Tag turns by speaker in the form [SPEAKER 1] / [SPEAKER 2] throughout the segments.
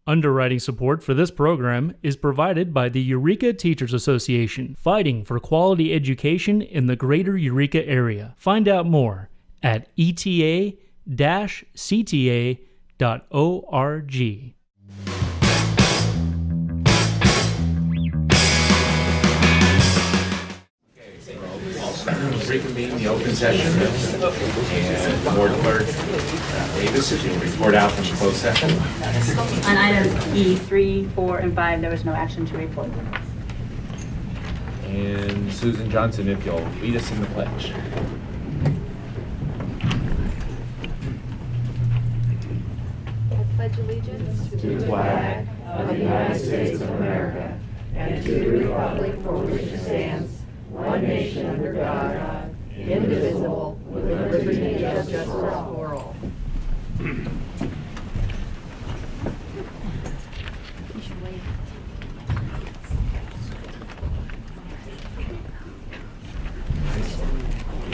[SPEAKER 1] Underwriting support for this program is provided by the Eureka Teachers Association, fighting for quality education in the greater Eureka area. Find out more at eta-cta.org.
[SPEAKER 2] Reconvene the open session, and Board Clerk Davis, if you'll report out from the closed session.
[SPEAKER 3] On items E3, 4, and 5, there was no action to report.
[SPEAKER 2] And Susan Johnson, if you'll lead us in the pledge.
[SPEAKER 4] I pledge allegiance to the flag of the United States of America and to the republic for which it stands, one nation under God, indivisible, with liberty and justice for all.
[SPEAKER 2] We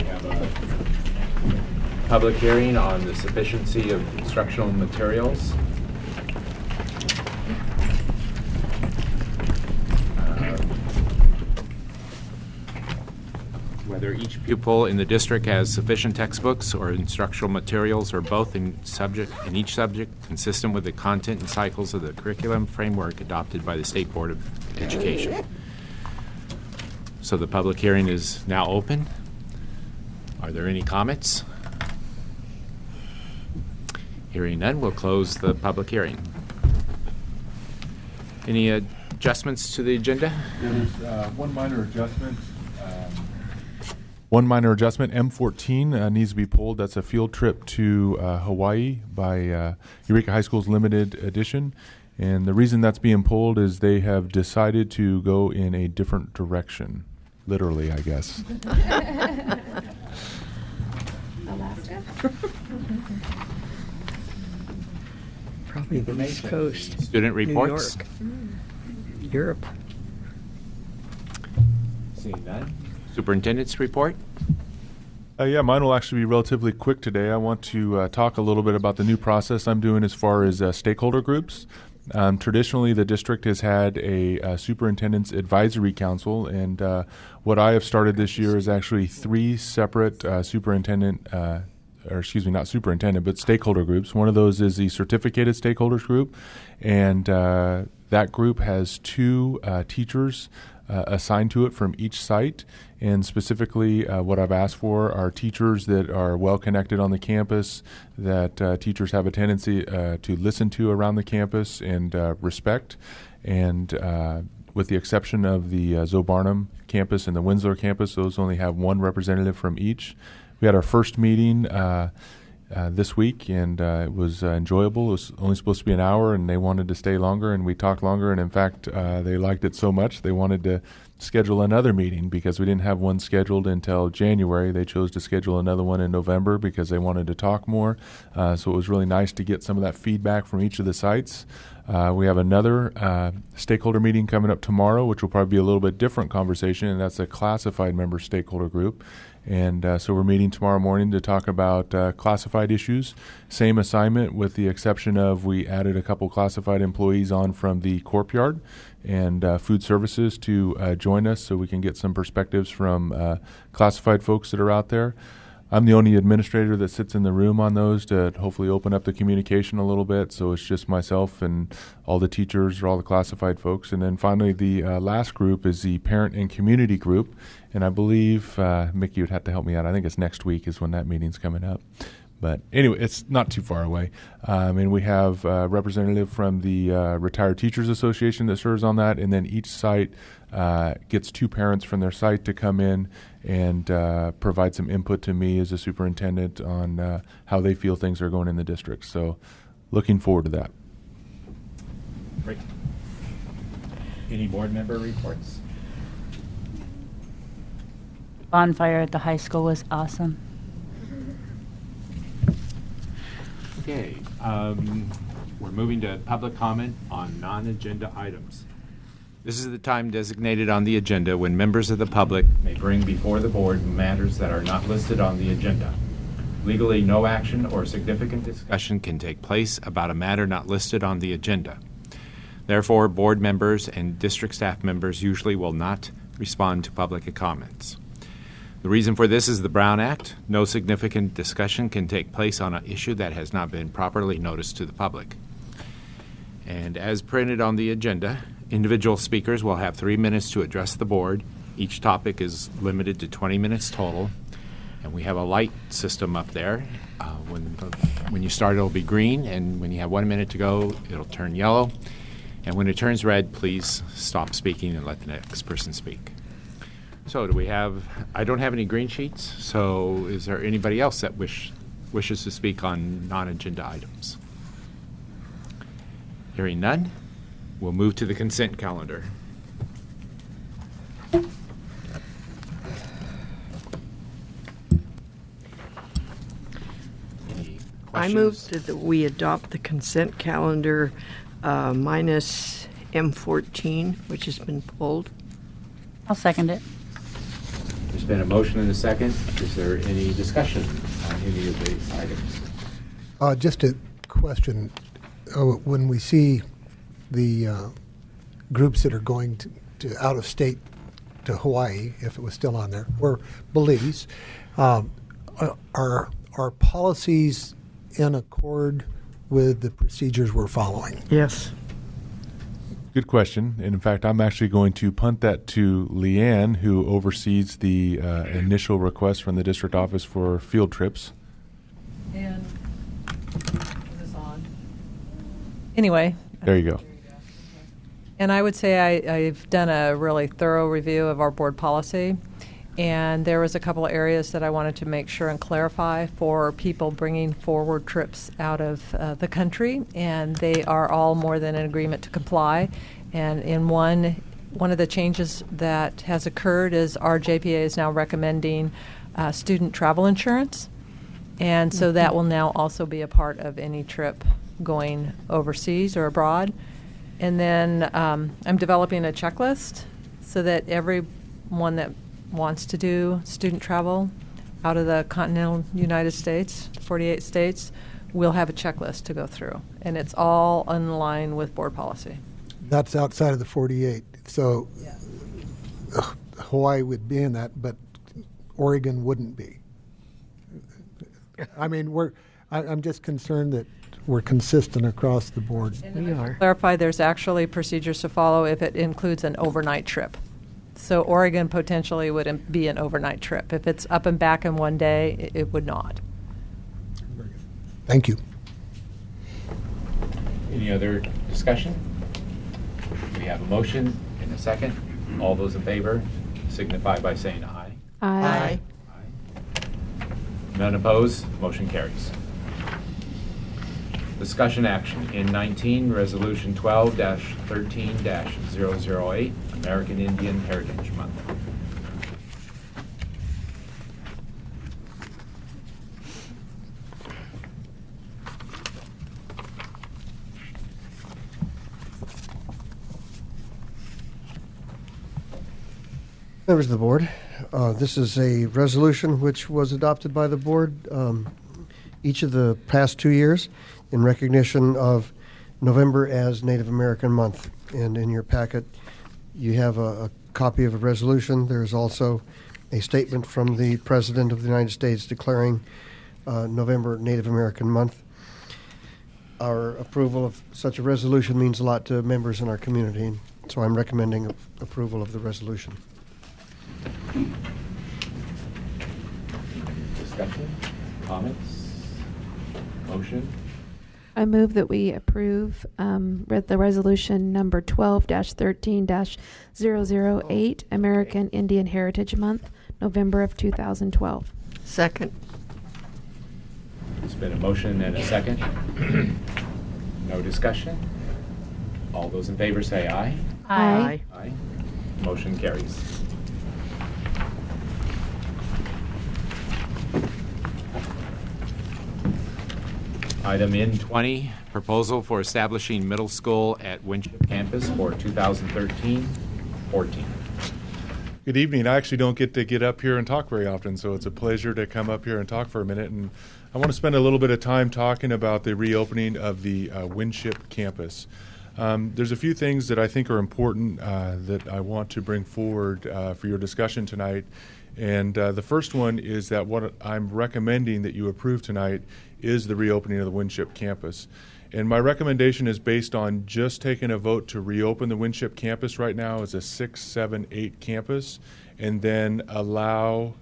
[SPEAKER 2] have a public hearing on the sufficiency of instructional materials. Whether each pupil in the district has sufficient textbooks or instructional materials or both in each subject consistent with the content and cycles of the curriculum framework adopted by the State Board of Education. So the public hearing is now open. Are there any comments? Hearing none, we'll close the public hearing. Any adjustments to the agenda?
[SPEAKER 5] There's one minor adjustment. M14 needs to be pulled. That's a field trip to Hawaii by Eureka High School's limited edition. And the reason that's being pulled is they have decided to go in a different direction. Literally, I guess.
[SPEAKER 4] Alaska?
[SPEAKER 6] Probably the East Coast.
[SPEAKER 2] Student reports?
[SPEAKER 6] New York. Europe.
[SPEAKER 2] Seeing none. Superintendent's report?
[SPEAKER 5] Yeah, mine will actually be relatively quick today. I want to talk a little bit about the new process I'm doing as far as stakeholder groups. Traditionally, the district has had a superintendent's advisory council, and what I have started this year is actually 3 separate stakeholder groups. One of those is the certificated stakeholders group, and that group has 2 teachers assigned to it from each site. And specifically, what I've asked for are teachers that are well connected on the campus, that teachers have a tendency to listen to around the campus and respect. And with the exception of the Zoe Barnum campus and the Winslow campus, those only have 1 representative from each. We had our first meeting this week, and it was enjoyable. It was only supposed to be an hour, and they wanted to stay longer, and we talked longer. And in fact, they liked it so much they wanted to schedule another meeting because we didn't have one scheduled until January. They chose to schedule another one in November because they wanted to talk more. So it was really nice to get some of that feedback from each of the sites. We have another stakeholder meeting coming up tomorrow, which will probably be a little bit different conversation, and that's a classified member stakeholder group. And so we're meeting tomorrow morning to talk about classified issues. Same assignment with the exception of we added a couple classified employees on from the Corp Yard and food services to join us so we can get some perspectives from classified folks that are out there. I'm the only administrator that sits in the room on those to hopefully open up the communication a little bit. So it's just myself and all the teachers or all the classified folks. And then finally, the last group is the parent and community group. And I believe, Mickey would have to help me out. I think it's next week is when that meeting's coming up. But anyway, it's not too far away. And we have a representative from the Retired Teachers Association that serves on that. And then each site gets 2 parents from their site to come in and provide some input to me as a superintendent on how they feel things are going in the district. So looking forward to that.
[SPEAKER 2] Great. Any board member reports?
[SPEAKER 3] Bonfire at the high school was awesome.
[SPEAKER 2] Okay. We're moving to public comment on non-agenda items. This is the time designated on the agenda when members of the public may bring before the board matters that are not listed on the agenda. Legally, no action or significant discussion can take place about a matter not listed on the agenda. Therefore, board members and district staff members usually will not respond to public comments. The reason for this is the Brown Act. No significant discussion can take place on an issue that has not been properly noticed to the public. And as printed on the agenda, individual speakers will have 3 minutes to address the board. Each topic is limited to 20 minutes total. And we have a light system up there. When you start, it'll be green, and when you have 1 minute to go, it'll turn yellow. And when it turns red, please stop speaking and let the next person speak. So I don't have any green sheets, so is there anybody else that wishes to speak on non-agenda items? Hearing none, we'll move to the consent calendar.
[SPEAKER 6] I move that we adopt the consent calendar minus M14, which has been pulled.
[SPEAKER 3] I'll second it.
[SPEAKER 2] There's been a motion and a second. Is there any discussion on any of these items?
[SPEAKER 7] Just a question. When we see the groups that are going to out of state to Hawaii, if it was still on there, or Belize, are policies in accord with the procedures we're following?
[SPEAKER 6] Yes.
[SPEAKER 5] Good question. And in fact, I'm actually going to punt that to Leanne, who oversees the initial request from the district office for field trips.
[SPEAKER 8] And is this on? Anyway.
[SPEAKER 5] There you go.
[SPEAKER 8] And I would say I've done a really thorough review of our board policy. And there was a couple of areas that I wanted to make sure and clarify for people bringing forward trips out of the country, and they are all more than in agreement to comply. And in one of the changes that has occurred is our JPA is now recommending student travel insurance, and so that will now also be a part of any trip going overseas or abroad. And then I'm developing a checklist so that everyone that wants to do student travel out of the continental United States, 48 states, will have a checklist to go through. And it's all in line with board policy.
[SPEAKER 7] That's outside of the 48. So
[SPEAKER 8] Yeah.
[SPEAKER 7] Hawaii would be in that, but Oregon wouldn't be. I mean, I'm just concerned that we're consistent across the board.
[SPEAKER 6] We are.
[SPEAKER 8] Clarify, there's actually procedures to follow if it includes an overnight trip. So Oregon potentially would be an overnight trip. If it's up and back in one day, it would not.
[SPEAKER 7] Thank you.
[SPEAKER 2] Any other discussion? We have a motion and a second. All those in favor signify by saying aye.
[SPEAKER 6] Aye.
[SPEAKER 2] None opposed, motion carries. Discussion action. N19, Resolution 12-13-008, American Indian Heritage Month.
[SPEAKER 9] Members of the board, this is a resolution which was adopted by the board each of the past 2 years in recognition of November as Native American Month. And in your packet, you have a copy of a resolution. There is also a statement from the President of the United States declaring November Native American Month. Our approval of such a resolution means a lot to members in our community, and so I'm recommending approval of the resolution.
[SPEAKER 2] Discussion, comments, motion?
[SPEAKER 10] I move that we approve the resolution number 12-13-008, American Indian Heritage Month, November of 2012.
[SPEAKER 6] Second.
[SPEAKER 2] There's been a motion and a second. No discussion? All those in favor say aye.
[SPEAKER 10] Aye.
[SPEAKER 2] Aye. Motion carries. Item N20, proposal for establishing middle school at Winship campus for 2013-14.
[SPEAKER 5] Good evening. I actually don't get up here and talk very often, so it's a pleasure to come up here and talk for a minute. And I want to spend a little bit of time talking about the reopening of the Winship campus. There's a few things that I think are important that I want to bring forward for your discussion tonight. And the first one is that what I'm recommending that you approve tonight is the reopening of the Winship campus. And my recommendation is based on just taking a vote to reopen the Winship campus right now as a 6, 7, 8 campus, and then allow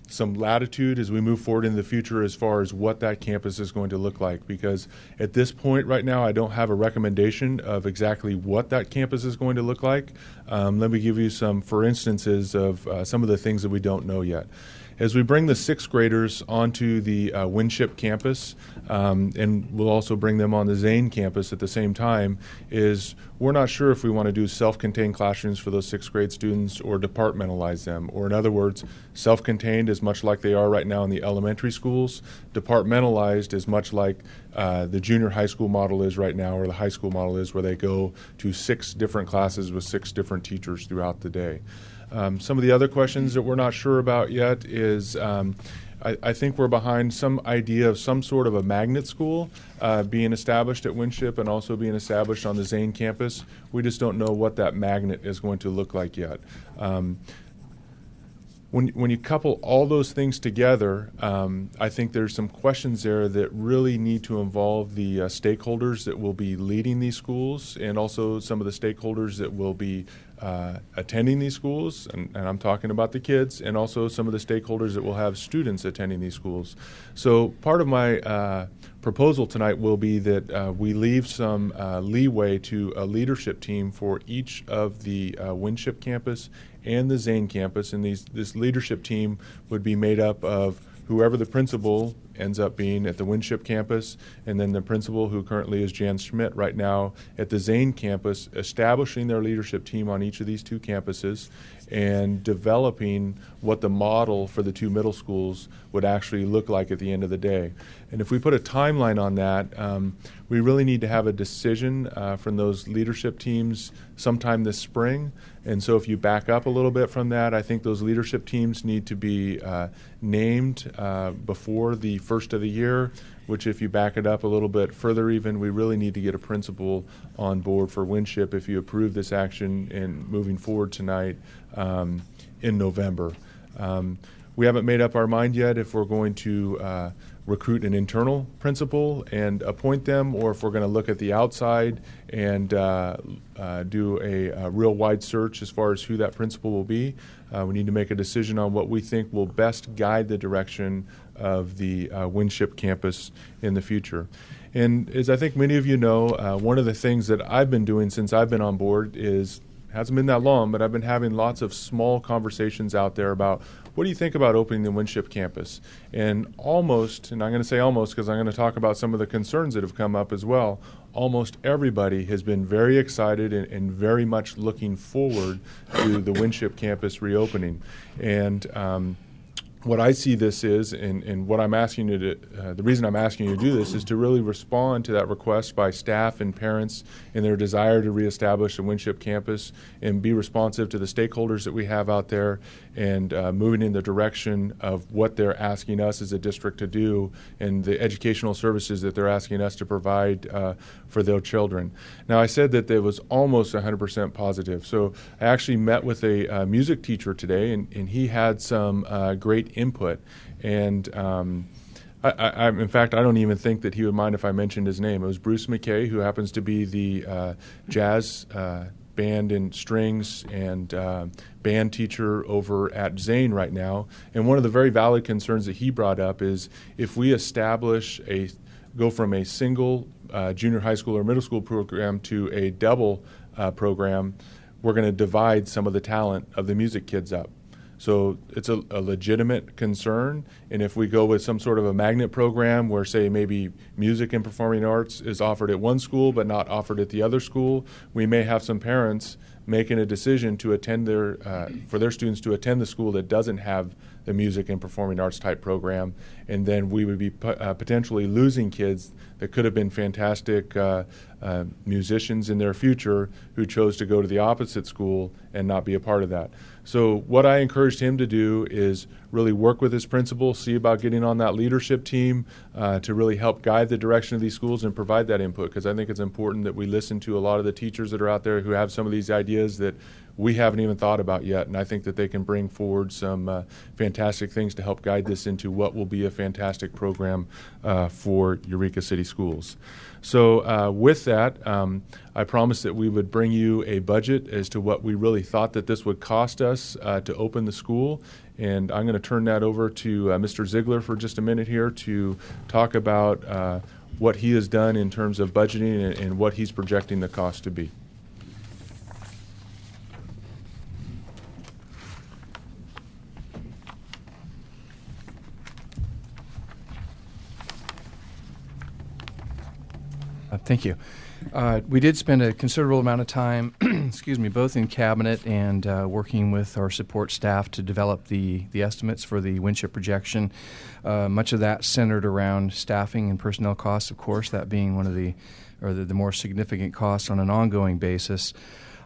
[SPEAKER 5] some latitude as we move forward in the future as far as what that campus is going to look like. Because at this point right now, I don't have a recommendation of exactly what that campus is going to look like. Let me give you some for instances of some of the things that we don't know yet. As we bring the 6th graders onto the Winship campus, and we'll also bring them on the Zane campus at the same time, is we're not sure if we want to do self-contained classrooms for those 6th grade students or departmentalize them. Or in other words, self-contained is much like they are right now in the elementary schools. Departmentalized is much like the junior high school model is right now, or the high school model is, where they go to 6 different classes with 6 different teachers throughout the day. Some of the other questions that we're not sure about yet is I think we're behind some idea of some sort of a magnet school being established at Winship and also being established on the Zane campus. We just don't know what that magnet is going to look like yet. When you couple all those things together, I think there's some questions there that really need to involve the stakeholders that will be leading these schools, and also some of the stakeholders that will be attending these schools, and I'm talking about the kids, and also some of the stakeholders that will have students attending these schools. So part of my proposal tonight will be that we leave some leeway to a leadership team for each of the Winship campus and the Zane campus, and this leadership team would be made up of whoever the principal ends up being at the Winship campus, and then the principal, who currently is Jan Schmidt right now at the Zane campus, establishing their leadership team on each of these 2 campuses and developing what the model for the 2 middle schools would actually look like at the end of the day. And if we put a timeline on that, we really need to have a decision from those leadership teams sometime this spring. And so if you back up a little bit from that, I think those leadership teams need to be named before the first of the year, which if you back it up a little bit further even, we really need to get a principal on board for Winship if you approve this action and moving forward tonight in November. We haven't made up our mind yet if we're going to recruit an internal principal and appoint them, or if we're going to look at the outside and do a real wide search as far as who that principal will be. We need to make a decision on what we think will best guide the direction of the Winship campus in the future. And as I think many of you know, one of the things that I've been doing since I've been on board hasn't been that long, but I've been having lots of small conversations out there about what do you think about opening the Winship campus? And almost, and I'm going to say almost because I'm going to talk about some of the concerns that have come up as well, almost everybody has been very excited and very much looking forward to the Winship campus reopening. And what I see this is, and what I'm asking you to, the reason I'm asking you to do this is to really respond to that request by staff and parents in their desire to reestablish the Winship campus and be responsive to the stakeholders that we have out there and moving in the direction of what they're asking us as a district to do and the educational services that they're asking us to provide for their children. Now, I said that there was almost 100% positive. So I actually met with a music teacher today, and he had some great input. And in fact, I don't even think that he would mind if I mentioned his name. It was Bruce McKay, who happens to be the jazz band and strings and band teacher over at Zane right now. And one of the very valid concerns that he brought up is if we go from a single junior high school or middle school program to a double program, we're going to divide some of the talent of the music kids up. So it's a legitimate concern, and if we go with some sort of a magnet program where, say, maybe music and performing arts is offered at one school but not offered at the other school, we may have some parents making a decision to attend for their students to attend the school that doesn't have the music and performing arts type program. And then we would be potentially losing kids that could have been fantastic musicians in their future who chose to go to the opposite school and not be a part of that. So what I encouraged him to do is really work with his principal, see about getting on that leadership team to really help guide the direction of these schools and provide that input, because I think it's important that we listen to a lot of the teachers that are out there who have some of these ideas that we haven't even thought about yet, and I think that they can bring forward some fantastic things to help guide this into what will be a fantastic program for Eureka City Schools. So with that, I promised that we would bring you a budget as to what we really thought that this would cost us to open the school, and I'm going to turn that over to Mr. Ziegler for just a minute here to talk about what he has done in terms of budgeting and what he's projecting the cost to be.
[SPEAKER 11] Thank you. We did spend a considerable amount of time, excuse me, both in cabinet and working with our support staff to develop the estimates for the Winship projection. Much of that centered around staffing and personnel costs, of course, that being one of the more significant costs on an ongoing basis.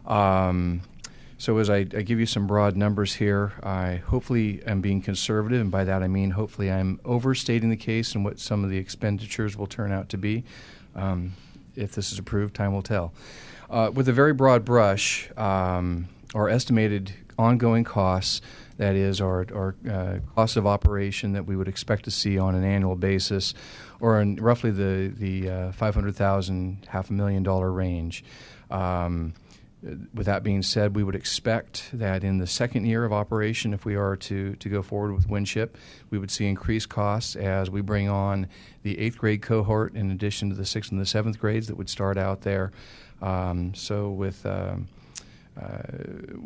[SPEAKER 11] So as I give you some broad numbers here, I hopefully am being conservative, and by that I mean hopefully I'm overstating the case and what some of the expenditures will turn out to be. If this is approved, time will tell. With a very broad brush, our estimated ongoing costs, that is our costs of operation that we would expect to see on an annual basis, or in roughly the $500,000, $500,000 range. With that being said, we would expect that in the second year of operation, if we are to go forward with Winship, we would see increased costs as we bring on the 8th grade cohort in addition to the 6th and the 7th grades that would start out there. So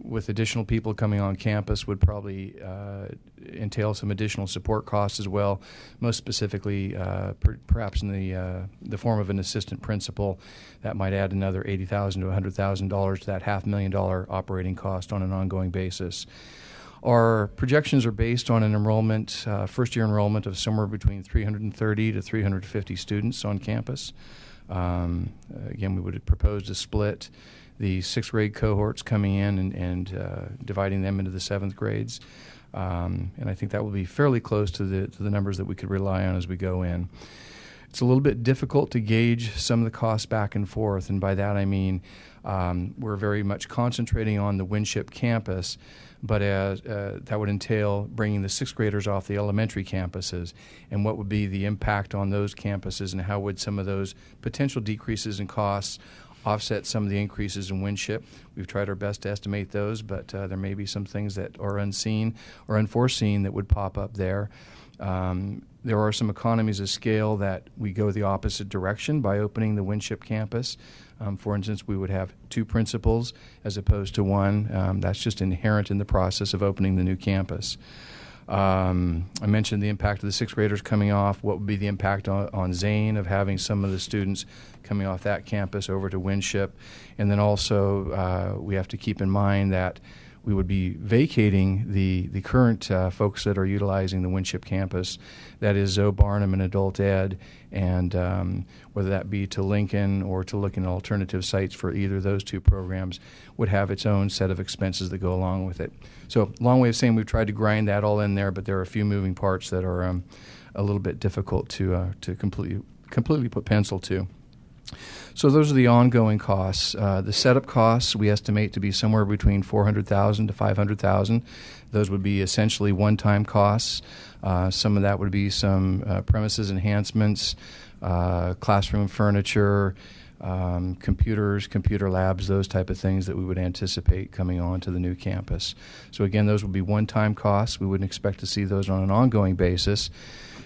[SPEAKER 11] with additional people coming on campus would probably entail some additional support costs as well, most specifically perhaps in the form of an assistant principal. That might add another $80,000 to $100,000 to that $500,000 operating cost on an ongoing basis. Our projections are based on an enrollment, first-year enrollment of somewhere between 330 to 350 students on campus. Again, we would propose to split the 6th grade cohorts coming in and dividing them into the 7th grades. And I think that will be fairly close to the numbers that we could rely on as we go in. It's a little bit difficult to gauge some of the costs back and forth, and by that I mean we're very much concentrating on the Winship campus, but that would entail bringing the 6th graders off the elementary campuses, and what would be the impact on those campuses, and how would some of those potential decreases in costs offset some of the increases in Winship. We've tried our best to estimate those, but there may be some things that are unseen or unforeseen that would pop up there. There are some economies of scale that we go the opposite direction by opening the Winship campus. For instance, we would have 2 principals as opposed to 1. That's just inherent in the process of opening the new campus. I mentioned the impact of the 6th graders coming off. What would be the impact on Zane of having some of the students coming off that campus over to Winship? And then also we have to keep in mind that we would be vacating the current folks that are utilizing the Winship campus, that is Zoe Barnum and Adult Ed, and whether that be to Lincoln or to looking at alternative sites for either of those 2 programs, would have its own set of expenses that go along with it. So long way of saying we've tried to grind that all in there, but there are a few moving parts that are a little bit difficult to completely put pencil to. So those are the ongoing costs. The setup costs we estimate to be somewhere between $400,000 to $500,000. Those would be essentially one-time costs. Some of that would be some premises enhancements, classroom furniture, computers, computer labs, those type of things that we would anticipate coming on to the new campus. So again, those would be one-time costs. We wouldn't expect to see those on an ongoing basis.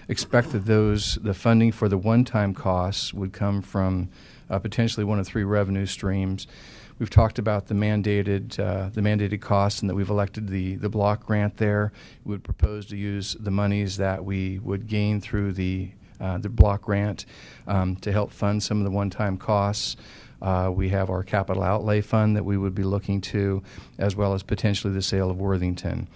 [SPEAKER 11] Expect that the funding for the one-time costs would come from potentially one of 3 revenue streams. We've talked about the mandated costs, and that we've elected the block grant there. We would propose to use the monies that we would gain through the block grant to help fund some of the one-time costs. We have our capital outlay fund that we would be looking to, as well as potentially the sale of Worthington.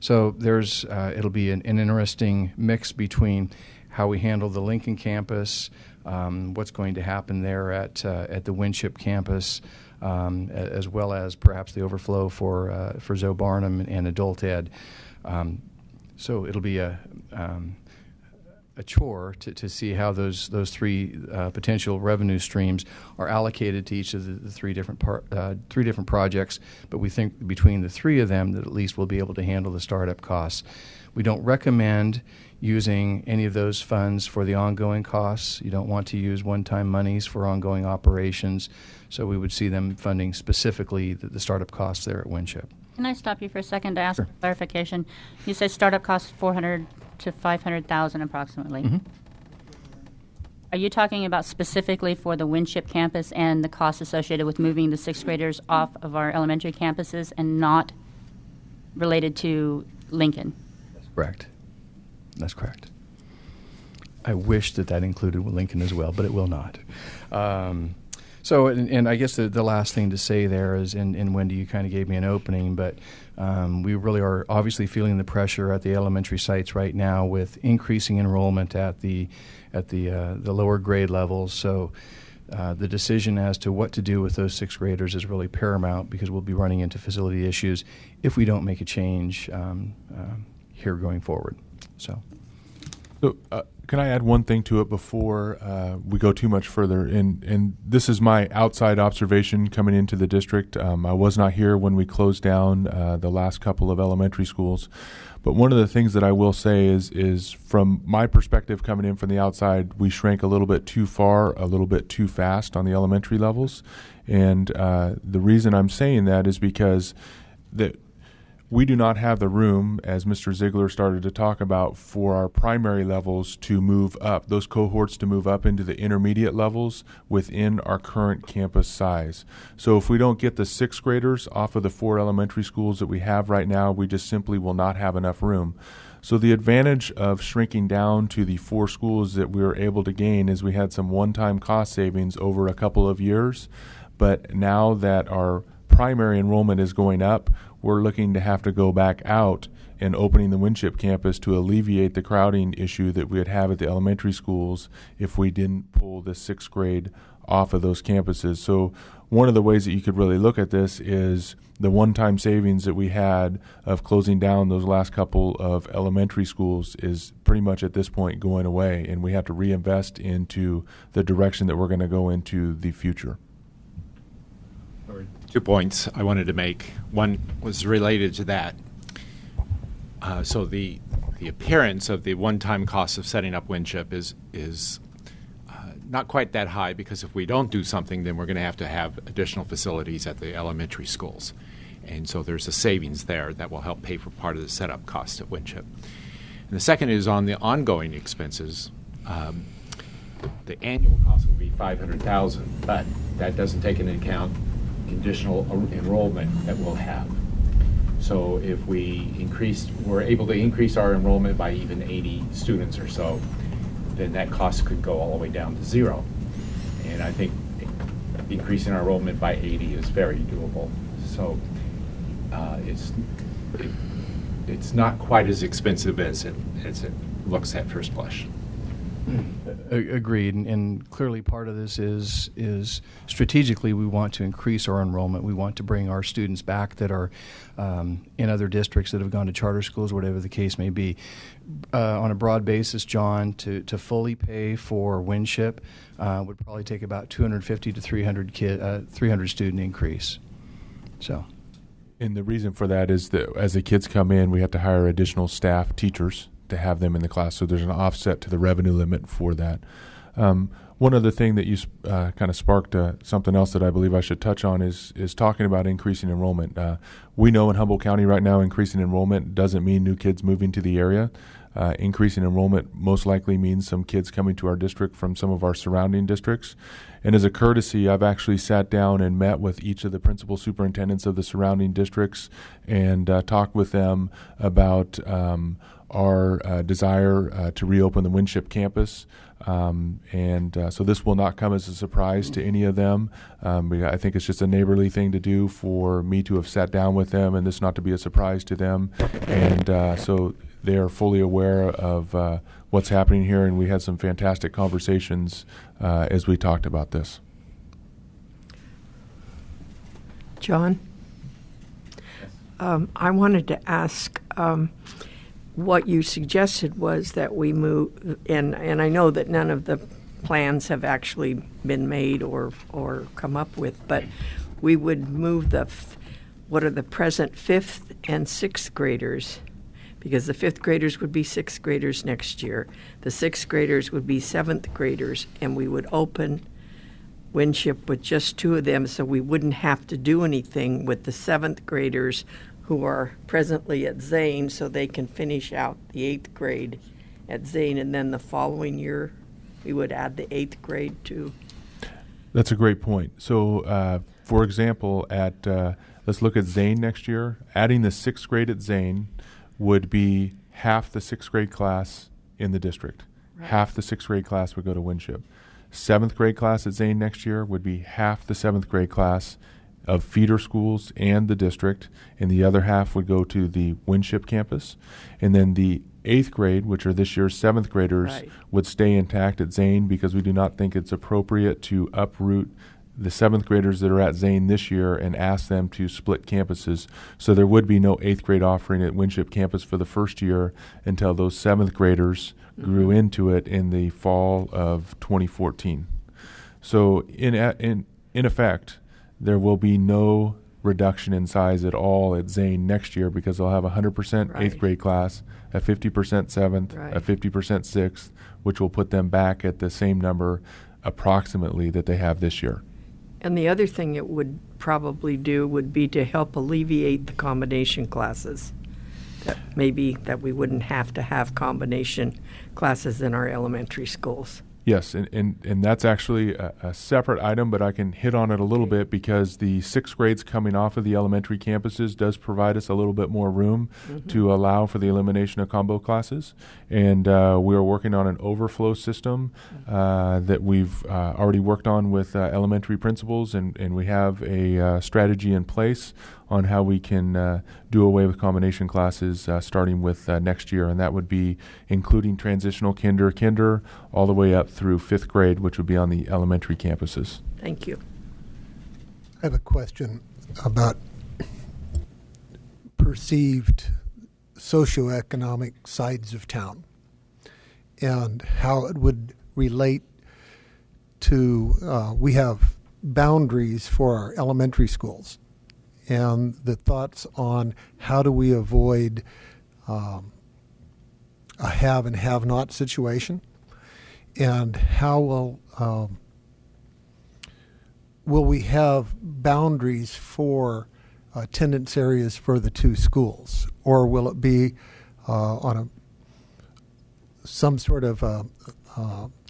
[SPEAKER 11] So there's it'll be an interesting mix between how we handle the Lincoln campus, what's going to happen there at the Winship campus, as well as perhaps the overflow for Zoe Barnum and adult ed. So it'll be a chore to see how those three potential revenue streams are allocated to each of the three different projects. But we think between the three of them that at least we'll be able to handle the startup costs. We don't recommend using any of those funds for the ongoing costs. You don't want to use one-time monies for ongoing operations. So we would see them funding specifically the startup costs there at Winship.
[SPEAKER 3] Can I stop you for a second to ask
[SPEAKER 11] Sure.
[SPEAKER 3] clarification? You said startup costs $400,000 to $500,000 approximately.
[SPEAKER 11] Mm-hmm.
[SPEAKER 3] Are you talking about specifically for the Winship campus and the costs associated with moving the sixth graders off of our elementary campuses and not related to Lincoln?
[SPEAKER 11] Correct. That's correct. I wish that included Lincoln as well, but it will not. So, and I guess the last thing to say there is, and Wendy, you kind of gave me an opening, but we really are obviously feeling the pressure at the elementary sites right now with increasing enrollment at the lower grade levels. So the decision as to what to do with those sixth graders is really paramount, because we'll be running into facility issues if we don't make a change here going forward. So
[SPEAKER 5] can I add one thing to it before we go too much further? And this is my outside observation coming into the district. I was not here when we closed down the last couple of elementary schools. But one of the things that I will say is from my perspective coming in from the outside, we shrank a little bit too far, a little bit too fast on the elementary levels. And the reason I'm saying that is because we do not have the room, as Mr. Ziegler started to talk about, for our primary levels to move up, those cohorts to move up into the intermediate levels within our current campus size. So if we don't get the sixth graders off of the 4 elementary schools that we have right now, we just simply will not have enough room. So the advantage of shrinking down to the 4 schools that we were able to gain is we had some one-time cost savings over a couple of years, but now that our primary enrollment is going up, we're looking to have to go back out and opening the Winship campus to alleviate the crowding issue that we would have at the elementary schools if we didn't pull the sixth grade off of those campuses. So one of the ways that you could really look at this is the one-time savings that we had of closing down those last couple of elementary schools is pretty much at this point going away, and we have to reinvest into the direction that we're going to go into the future.
[SPEAKER 2] 2 points I wanted to make. One was related to that. So the appearance of the one-time cost of setting up Winship is not quite that high, because if we don't do something, then we're going to have additional facilities at the elementary schools. And so there's a savings there that will help pay for part of the setup cost at Winship. And the second is on the ongoing expenses. The annual cost will be $500,000, but that doesn't take into account additional enrollment that we'll have. So if we're able to increase our enrollment by even 80 students or so, then that cost could go all the way down to 0. And I think increasing our enrollment by 80 is very doable. So it's not quite as expensive as it looks at first blush.
[SPEAKER 11] Agreed, and clearly part of this is strategically we want to increase our enrollment. We want to bring our students back that are in other districts that have gone to charter schools, whatever the case may be. On a broad basis, John, to fully pay for Winship would probably take about 250 to 300 student increase. So.
[SPEAKER 5] And the reason for that is that as the kids come in, we have to hire additional staff, teachers, to have them in the class. So there's an offset to the revenue limit for that. One other thing that you kind of sparked something else that I believe I should touch on is talking about increasing enrollment. We know in Humboldt County right now increasing enrollment doesn't mean new kids moving to the area. Increasing enrollment most likely means some kids coming to our district from some of our surrounding districts. And as a courtesy, I've actually sat down and met with each of the principal superintendents of the surrounding districts and talked with them about our desire to reopen the Winship campus. So this will not come as a surprise to any of them. I think it's just a neighborly thing to do for me to have sat down with them and this not to be a surprise to them. And so they are fully aware of what's happening here, and we had some fantastic conversations as we talked about this.
[SPEAKER 6] John, I wanted to ask, what you suggested was that we move, and I know that none of the plans have actually been made or come up with, but we would move what are the present 5th and 6th graders, because the 5th graders would be 6th graders next year, the 6th graders would be 7th graders, and we would open Winship with just 2 of them, so we wouldn't have to do anything with the 7th graders who are presently at Zane, so they can finish out the 8th grade at Zane, and then the following year we would add the 8th grade to.
[SPEAKER 5] That's a great point. So, for example, let's look at Zane next year. Adding the 6th grade at Zane would be half the 6th grade class in the district. Right. Half the 6th grade class would go to Winship. 7th grade class at Zane next year would be half the 7th grade class of feeder schools and the district, and the other half would go to the Winship campus. And then the 8th grade, which are this year's 7th graders, right, would stay intact at Zane, because we do not think it's appropriate to uproot the 7th graders that are at Zane this year and ask them to split campuses. So there would be no 8th grade offering at Winship campus for the first year until those 7th graders grew into it in the fall of 2014. So in effect, there will be no reduction in size at all at Zane next year, because they'll have 100%
[SPEAKER 6] right,
[SPEAKER 5] 8th grade class, a 50% 7th,
[SPEAKER 6] right,
[SPEAKER 5] a 50% 6th, which will put them back at the same number approximately that they have this year.
[SPEAKER 6] And the other thing it would probably do would be to help alleviate the combination classes. That maybe that we wouldn't have to have combination classes in our elementary schools.
[SPEAKER 5] Yes, and that's actually a separate item, but I can hit on it a little bit, because the 6th grades coming off of the elementary campuses does provide us a little bit more room to allow for the elimination of combo classes. And we are working on an overflow system that we've already worked on with elementary principals, and we have a strategy in place on how we can do away with combination classes starting with next year, and that would be including transitional kinder, all the way up through 5th grade, which would be on the elementary campuses.
[SPEAKER 6] Thank you.
[SPEAKER 7] I have a question about perceived socioeconomic sides of town and how it would relate to, we have boundaries for our elementary schools, and the thoughts on how do we avoid a have and have not situation, and how will we have boundaries for attendance areas for the 2 schools, or will it be on some sort of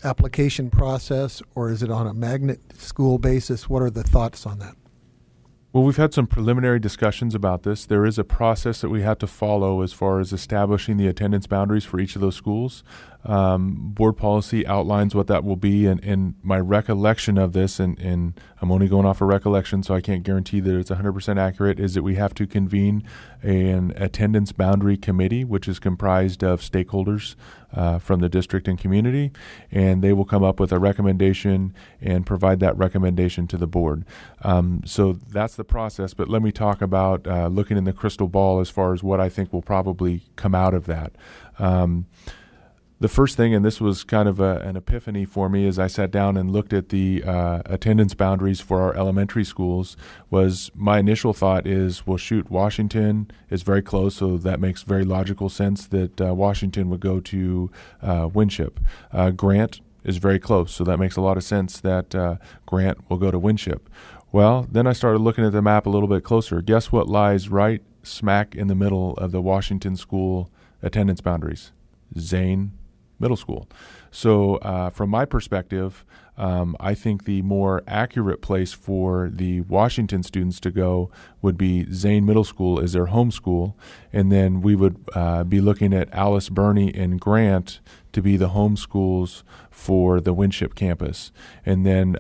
[SPEAKER 7] application process, or is it on a magnet school basis? What are the thoughts on that?
[SPEAKER 5] Well, we've had some preliminary discussions about this. There is a process that we have to follow as far as establishing the attendance boundaries for each of those schools. Board policy outlines what that will be, and my recollection of this, and I'm only going off a recollection, so I can't guarantee that it's 100% accurate, is that we have to convene an attendance boundary committee, which is comprised of stakeholders from the district and community, and they will come up with a recommendation and provide that recommendation to the board. So that's the process, but let me talk about looking in the crystal ball as far as what I think will probably come out of that. The first thing, and this was kind of an epiphany for me as I sat down and looked at the attendance boundaries for our elementary schools, was my initial thought is, well, shoot, Washington is very close, so that makes very logical sense that Washington would go to Winship. Grant is very close, so that makes a lot of sense that Grant will go to Winship. Well, then I started looking at the map a little bit closer. Guess what lies right smack in the middle of the Washington school attendance boundaries? Zane Middle School. So from my perspective, I think the more accurate place for the Washington students to go would be Zane Middle School as their home school, and then we would be looking at Alice, Burney, and Grant to be the home schools for the Winship campus. And then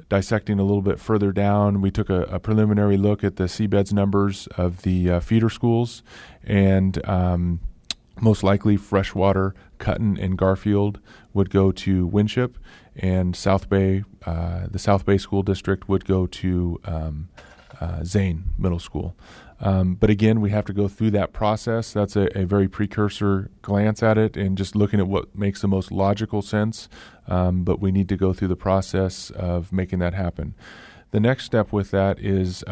[SPEAKER 5] dissecting a little bit further down, we took a preliminary look at the seabeds numbers of the feeder schools, and most likely Freshwater, Cutton, and Garfield would go to Winship, and South Bay, the South Bay School District would go to Zane Middle School. But again, we have to go through that process. That's a very precursor glance at it and just looking at what makes the most logical sense. But we need to go through the process of making that happen. The next step with that is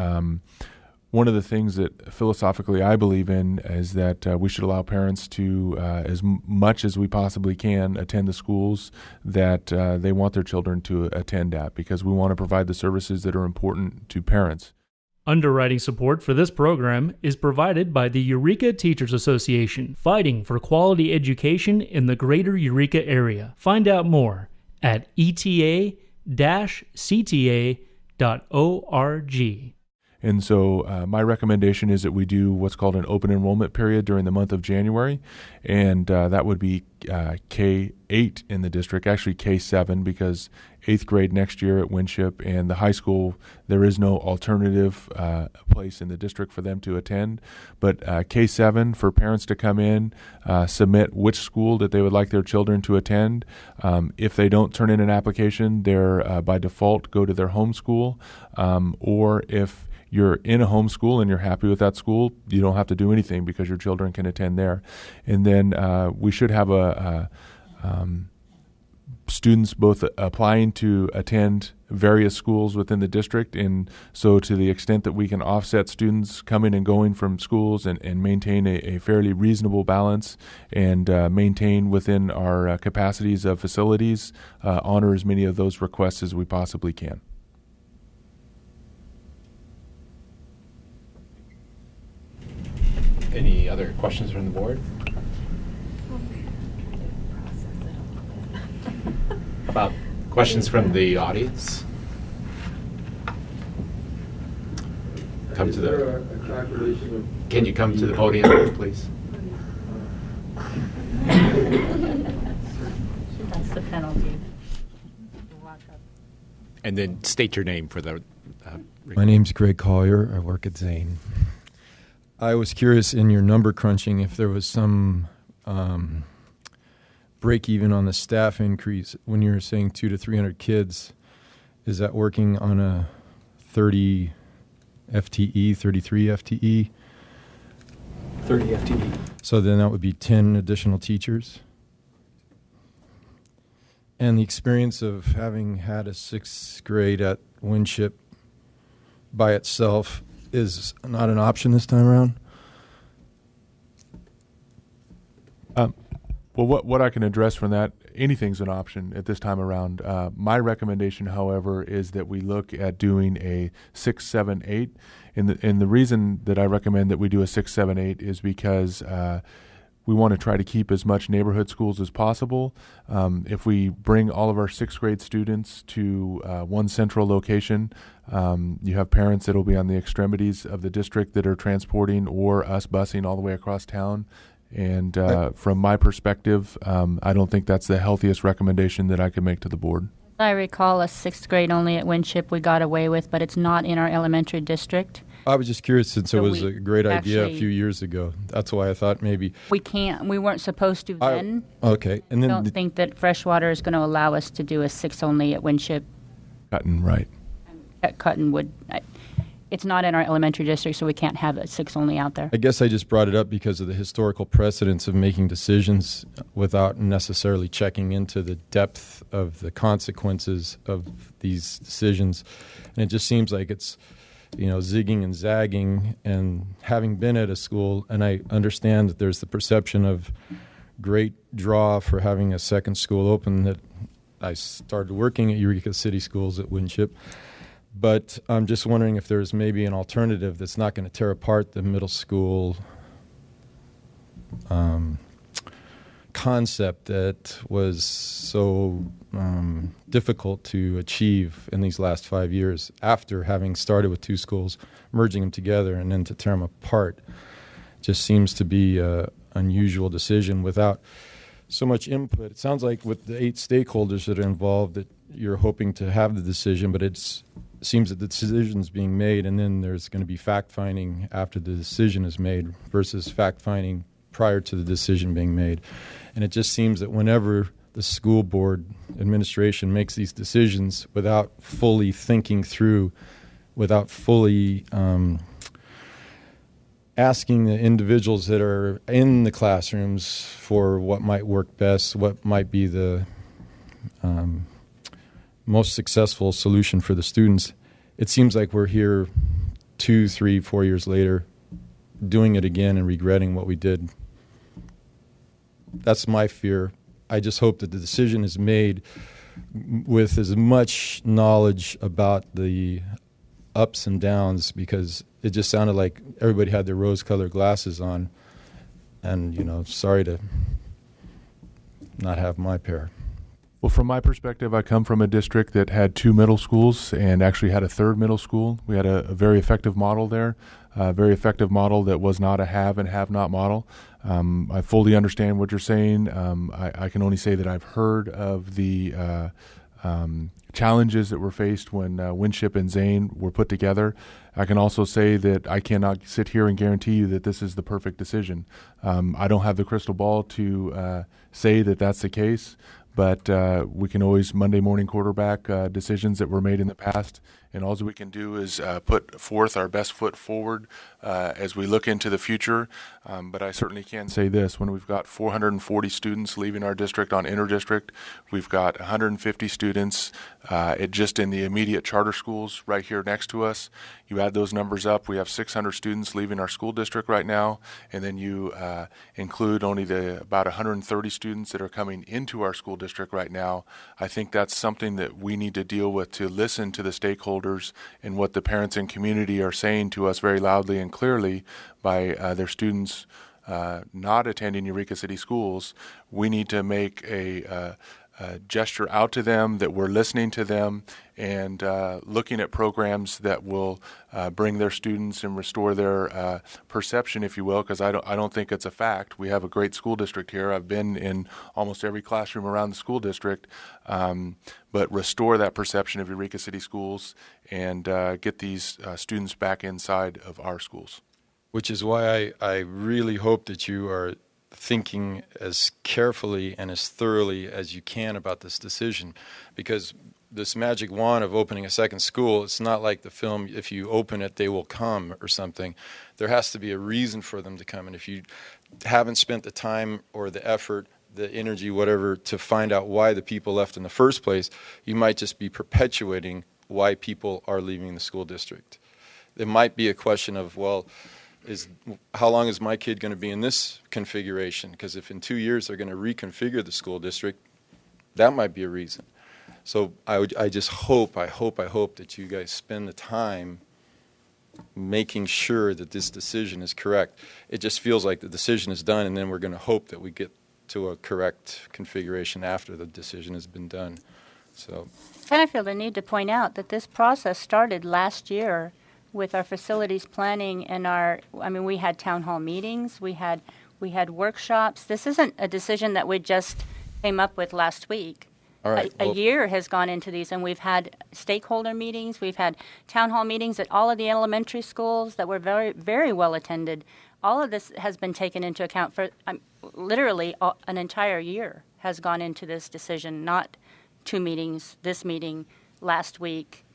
[SPEAKER 5] one of the things that philosophically I believe in is that we should allow parents to, as much as we possibly can, attend the schools that they want their children to attend at, because we want to provide the services that are important to parents.
[SPEAKER 1] Underwriting support for this program is provided by the Eureka Teachers Association, fighting for quality education in the greater Eureka area. Find out more at eta-cta.org.
[SPEAKER 5] And so my recommendation is that we do what's called an open enrollment period during the month of January, and that would be K-8 in the district, actually K-7, because 8th grade next year at Winship and the high school, there is no alternative place in the district for them to attend. But K-7, for parents to come in, submit which school that they would like their children to attend. If they don't turn in an application, they're by default go to their home school, or if you're in a home school and you're happy with that school, you don't have to do anything because your children can attend there. And then we should have students both applying to attend various schools within the district, and so to the extent that we can offset students coming and going from schools and maintain a fairly reasonable balance and maintain within our capacities of facilities, honor as many of those requests as we possibly can.
[SPEAKER 2] Any other questions from the board? About questions from the audience? Come to the. Can you come to the podium, please?
[SPEAKER 3] That's the penalty.
[SPEAKER 2] And then state your name for the.
[SPEAKER 12] My name's Greg Collier. I work at Zane. I was curious in your number crunching if there was some break even on the staff increase. When you were saying 200 to 300 kids, is that working on a 30 FTE, 33 FTE?
[SPEAKER 13] 30 FTE.
[SPEAKER 12] So then that would be 10 additional teachers. And the experience of having had a sixth grade at Winship by itself is not an option this time around?
[SPEAKER 5] Well, what I can address from that, anything's an option at this time around. My recommendation, however, is that we look at doing a 6, 7, 8. And the reason that I recommend that we do a 6, 7, 8 is because we want to try to keep as much neighborhood schools as possible. If we bring all of our sixth grade students to one central location, you have parents that will be on the extremities of the district that are transporting or us busing all the way across town. And from my perspective, I don't think that's the healthiest recommendation that I could make to the board.
[SPEAKER 3] I recall a sixth grade only at Winship we got away with, but it's not in our elementary district.
[SPEAKER 12] I was just curious since
[SPEAKER 3] So
[SPEAKER 12] it was
[SPEAKER 3] we
[SPEAKER 12] a great idea a
[SPEAKER 3] actually-
[SPEAKER 12] few years ago. That's why I thought maybe.
[SPEAKER 3] We weren't supposed to then.
[SPEAKER 12] Okay. And
[SPEAKER 3] I
[SPEAKER 12] then
[SPEAKER 3] don't think that Freshwater is going to allow us to do a 6 only at Winship.
[SPEAKER 5] Cutton, right.
[SPEAKER 3] At Cutton would. It's not in our elementary district, so we can't have a 6 only out there.
[SPEAKER 12] I guess I just brought it up because of the historical precedence of making decisions without necessarily checking into the depth of the consequences of these decisions. And it just seems like it's, zigging and zagging. And having been at a school, and I understand that there's the perception of great draw for having a second school open, that I started working at Eureka City Schools at Winship. But I'm just wondering if there's maybe an alternative that's not going to tear apart the middle school concept that was so difficult to achieve in these last 5 years after having started with two schools, merging them together and then to tear them apart. Just seems to be an unusual decision without so much input. It sounds like with the 8 stakeholders that are involved that you're hoping to have the decision, but it seems that the decision's being made and then there's going to be fact-finding after the decision is made versus fact-finding prior to the decision being made. And it just seems that whenever the school board administration makes these decisions without fully thinking through, without fully asking the individuals that are in the classrooms for what might work best, what might be the most successful solution for the students, it seems like we're here 2, 3, 4 years later doing it again and regretting what we did. That's my fear. I just hope that the decision is made with as much knowledge about the ups and downs, because it just sounded like everybody had their rose-colored glasses on, and, you know, sorry to not have my pair.
[SPEAKER 5] Well, from my perspective, I come from a district that had 2 middle schools and actually had a 3rd middle school. We had a very effective model there, a very effective model that was not a have and have not model. I fully understand what you're saying. I can only say that I've heard of the challenges that were faced when Winship and Zane were put together. I can also say that I cannot sit here and guarantee you that this is the perfect decision. I don't have the crystal ball to say that that's the case, but we can always Monday morning quarterback decisions that were made in the past, and all we can do is put forth our best foot forward as we look into the future. But I certainly can say this: when we've got 440 students leaving our district on interdistrict, we've got 150 students just in the immediate charter schools right here next to us. You add those numbers up, we have 600 students leaving our school district right now, and then you include only about 130 students that are coming into our school district right now. I think that's something that we need to deal with, to listen to the stakeholders and what the parents and community are saying to us very loudly and clearly by their students not attending Eureka City Schools. We need to make a gesture out to them that we're listening to them and looking at programs that will bring their students and restore their perception, if you will, because I don't think it's a fact. We have a great school district here. I've been in almost every classroom around the school district, but restore that perception of Eureka City Schools and get these students back inside of our schools.
[SPEAKER 12] Which is why I really hope that you are thinking as carefully and as thoroughly as you can about this decision, because this magic wand of opening a second school, it's not like the film, if you open it, they will come or something. There has to be a reason for them to come, and if you haven't spent the time or the effort, the energy, whatever, to find out why the people left in the first place, you might just be perpetuating why people are leaving the school district. It might be a question of, well, how long is my kid going to be in this configuration? Because if in 2 years they're going to reconfigure the school district, that might be a reason. So I just hope that you guys spend the time making sure that this decision is correct. It just feels like the decision is done, and then we're going to hope that we get to a correct configuration after the decision has been done. So
[SPEAKER 3] I kind of feel the need to point out that this process started last year with our facilities planning and we had town hall meetings, we had workshops. This isn't a decision that we just came up with last week.
[SPEAKER 12] All right,
[SPEAKER 3] a year has gone into these, and we've had stakeholder meetings, we've had town hall meetings at all of the elementary schools that were very, very well attended. All of this has been taken into account for literally an entire year has gone into this decision, not 2 meetings, this meeting, last week.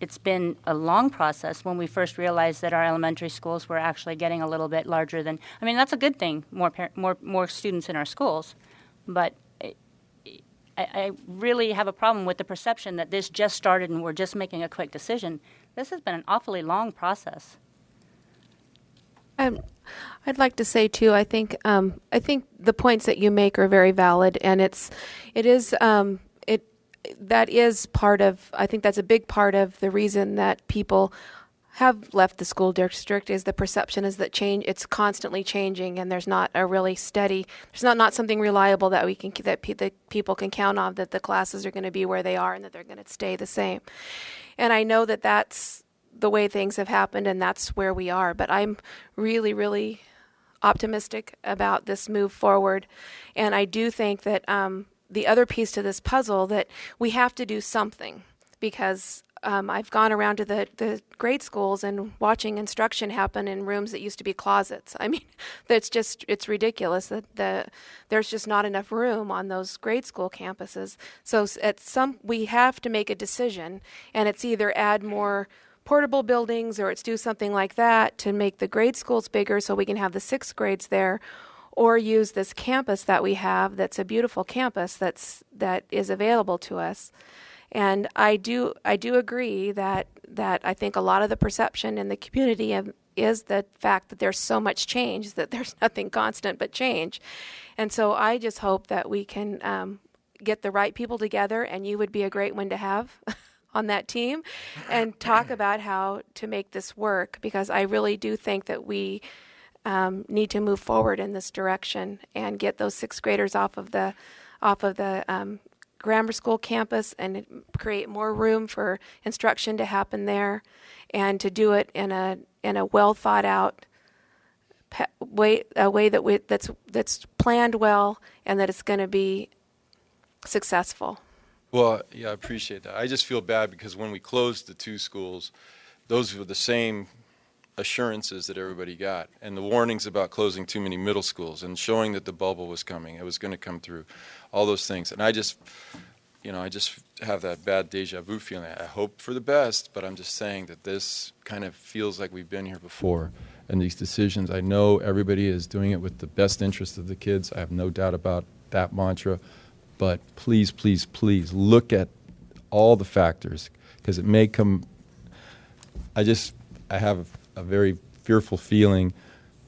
[SPEAKER 3] It's been a long process when we first realized that our elementary schools were actually getting a little bit larger than, that's a good thing, more students in our schools. But I really have a problem with the perception that this just started and we're just making a quick decision. This has been an awfully long process.
[SPEAKER 10] I'd like to say too, I think the points that you make are very valid, and that is part of, I think that's a big part of the reason that people have left the school district is the perception is that it's constantly changing, and there's not a really steady, there's not something reliable that that people can count on, that the classes are going to be where they are and that they're going to stay the same. And I know that that's the way things have happened, and that's where we are. But I'm really, really optimistic about this move forward, and I do think that the other piece to this puzzle, that we have to do something, because I've gone around to the grade schools and watching instruction happen in rooms that used to be closets. I mean, it's ridiculous that there's just not enough room on those grade school campuses. So we have to make a decision, and it's either add more portable buildings or it's do something like that to make the grade schools bigger so we can have the 6th grades there, or use this campus that we have that's a beautiful campus that is available to us. And I do agree that I think a lot of the perception in the community is the fact that there's so much change, that there's nothing constant but change. And so I just hope that we can get the right people together, and you would be a great one to have on that team, and talk about how to make this work, because I really do think that we need to move forward in this direction and get those 6th graders off of the grammar school campus and create more room for instruction to happen there, and to do it in a well thought out way, a way that's planned well, and that it's going to be successful.
[SPEAKER 12] Well, yeah, I appreciate that. I just feel bad because when we closed the 2 schools, those were the same assurances that everybody got, and the warnings about closing too many middle schools and showing that the bubble was coming, it was going to come through, all those things. And I just have that bad deja vu feeling. I hope for the best, but I'm just saying that this kind of feels like we've been here before. And these decisions, I know everybody is doing it with the best interest of the kids. I have no doubt about that mantra. But please, please, please look at all the factors, because it may come. I have a very fearful feeling,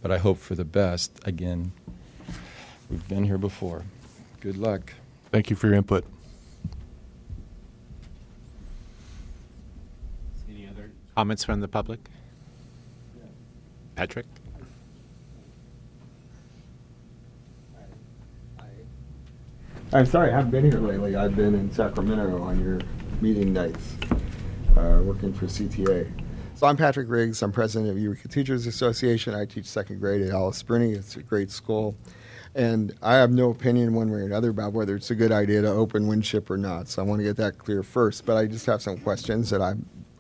[SPEAKER 12] but I hope for the best. Again, we've been here before. Good luck.
[SPEAKER 5] Thank you for your input.
[SPEAKER 2] Any other comments from the public? Patrick?
[SPEAKER 14] I'm sorry, I haven't been here lately. I've been in Sacramento on your meeting nights, working for CTA. So I'm Patrick Riggs. I'm president of Eureka Teachers Association. I teach 2nd grade at Alice Bruni. It's a great school. And I have no opinion one way or another about whether it's a good idea to open Winship or not. So I want to get that clear first. But I just have some questions that I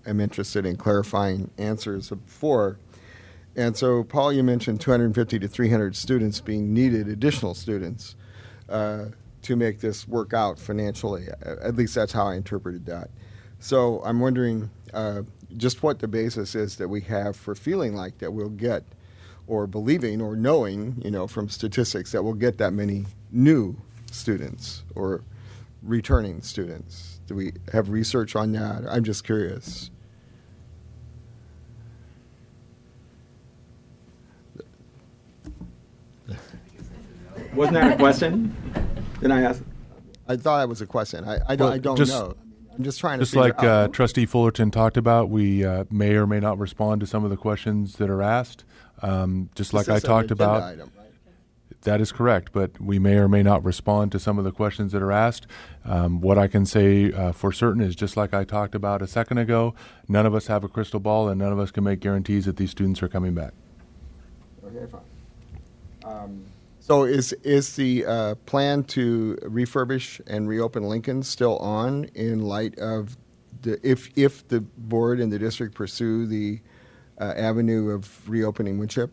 [SPEAKER 14] am interested in clarifying answers for. And so, Paul, you mentioned 250 to 300 students being needed, additional students, to make this work out financially. At least that's how I interpreted that. So I'm wondering just what the basis is that we have for feeling like that we'll get, or believing or knowing, from statistics, that we'll get that many new students or returning students. Do we have research on that? I'm just curious. Wasn't that a question? Did I ask? I thought it was a question. I don't know. I'm just trying to
[SPEAKER 5] just like Trustee Fullerton talked about, we may or may not respond to some of the questions that are asked. Just like I talked about. Item, right? That is correct, but we may or may not respond to some of the questions that are asked. What I can say for certain is, just like I talked about a second ago, none of us have a crystal ball, and none of us can make guarantees that these students are coming back.
[SPEAKER 14] Okay, fine. So is the plan to refurbish and reopen Lincoln still on, in light of if the board and the district pursue the avenue of reopening Winship?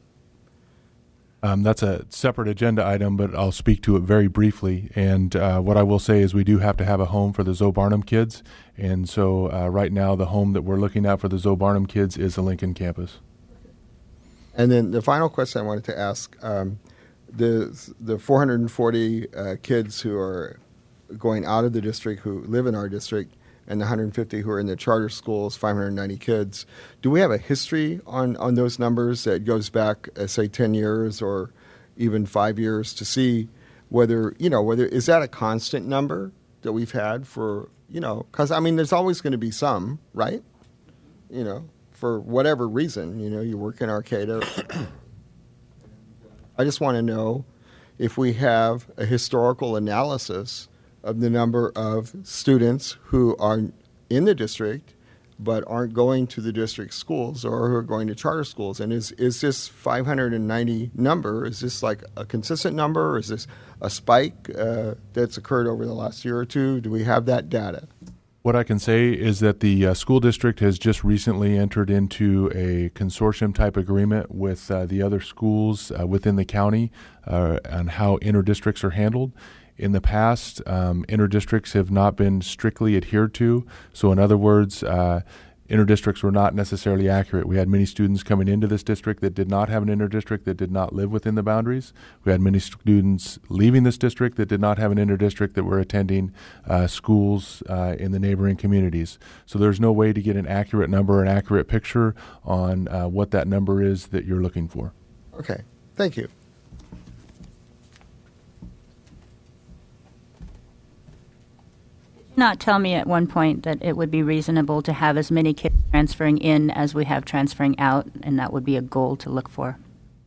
[SPEAKER 5] That's a separate agenda item, but I'll speak to it very briefly. And what I will say is we do have to have a home for the Zoe Barnum kids. And so right now the home that we're looking at for the Zoe Barnum kids is the Lincoln campus.
[SPEAKER 14] And then the final question I wanted to ask, the 440 kids who are going out of the district who live in our district, and the 150 who are in the charter schools, 590 kids. Do we have a history on those numbers that goes back, say, 10 years or even 5 years, to see whether is that a constant number that we've had for, because, I mean, there's always going to be some, right? for whatever reason, you work in Arcata. I just want to know if we have a historical analysis of the number of students who are in the district but aren't going to the district schools or who are going to charter schools. And is this 590 number, is this like a consistent number, or is this a spike that's occurred over the last year or two? Do we have that data?
[SPEAKER 5] What I can say is that the school district has just recently entered into a consortium type agreement with the other schools within the county on how interdistricts are handled. In the past, interdistricts have not been strictly adhered to. So in other words, interdistricts were not necessarily accurate. We had many students coming into this district that did not have an interdistrict, that did not live within the boundaries. We had many students leaving this district that did not have an interdistrict, that were attending schools in the neighboring communities. So there's no way to get an accurate number, an accurate picture on what that number is that you're looking for.
[SPEAKER 14] Okay, thank you.
[SPEAKER 3] Not tell me at one point that it would be reasonable to have as many kids transferring in as we have transferring out, and that would be a goal to look for?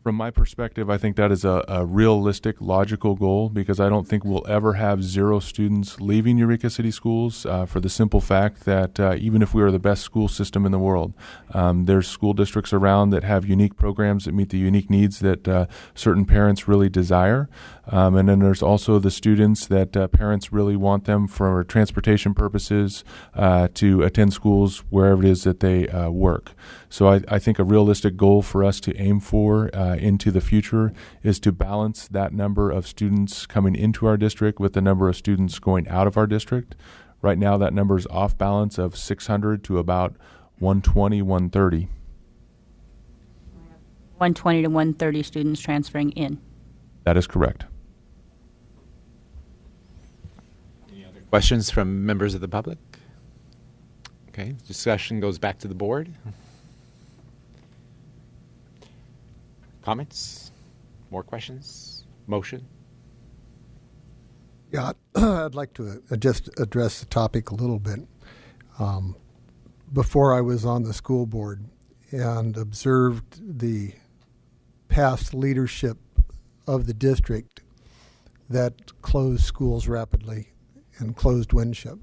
[SPEAKER 5] From my perspective, I think that is a realistic, logical goal, because I don't think we'll ever have 0 students leaving Eureka City Schools for the simple fact that even if we are the best school system in the world, there's school districts around that have unique programs that meet the unique needs that certain parents really desire. And then there's also the students that parents really want them for transportation purposes to attend schools wherever it is that they work. So I think a realistic goal for us to aim for into the future is to balance that number of students coming into our district with the number of students going out of our district. Right now, that number is off balance of 600 to about 120, 130.
[SPEAKER 3] 120 to 130 students transferring in.
[SPEAKER 5] That is correct.
[SPEAKER 2] Questions from members of the public? Okay, discussion goes back to the board. Comments? More questions? Motion?
[SPEAKER 7] Yeah, I'd like to just address the topic a little bit. Before I was on the school board and observed the past leadership of the district that closed schools rapidly and closed Winship.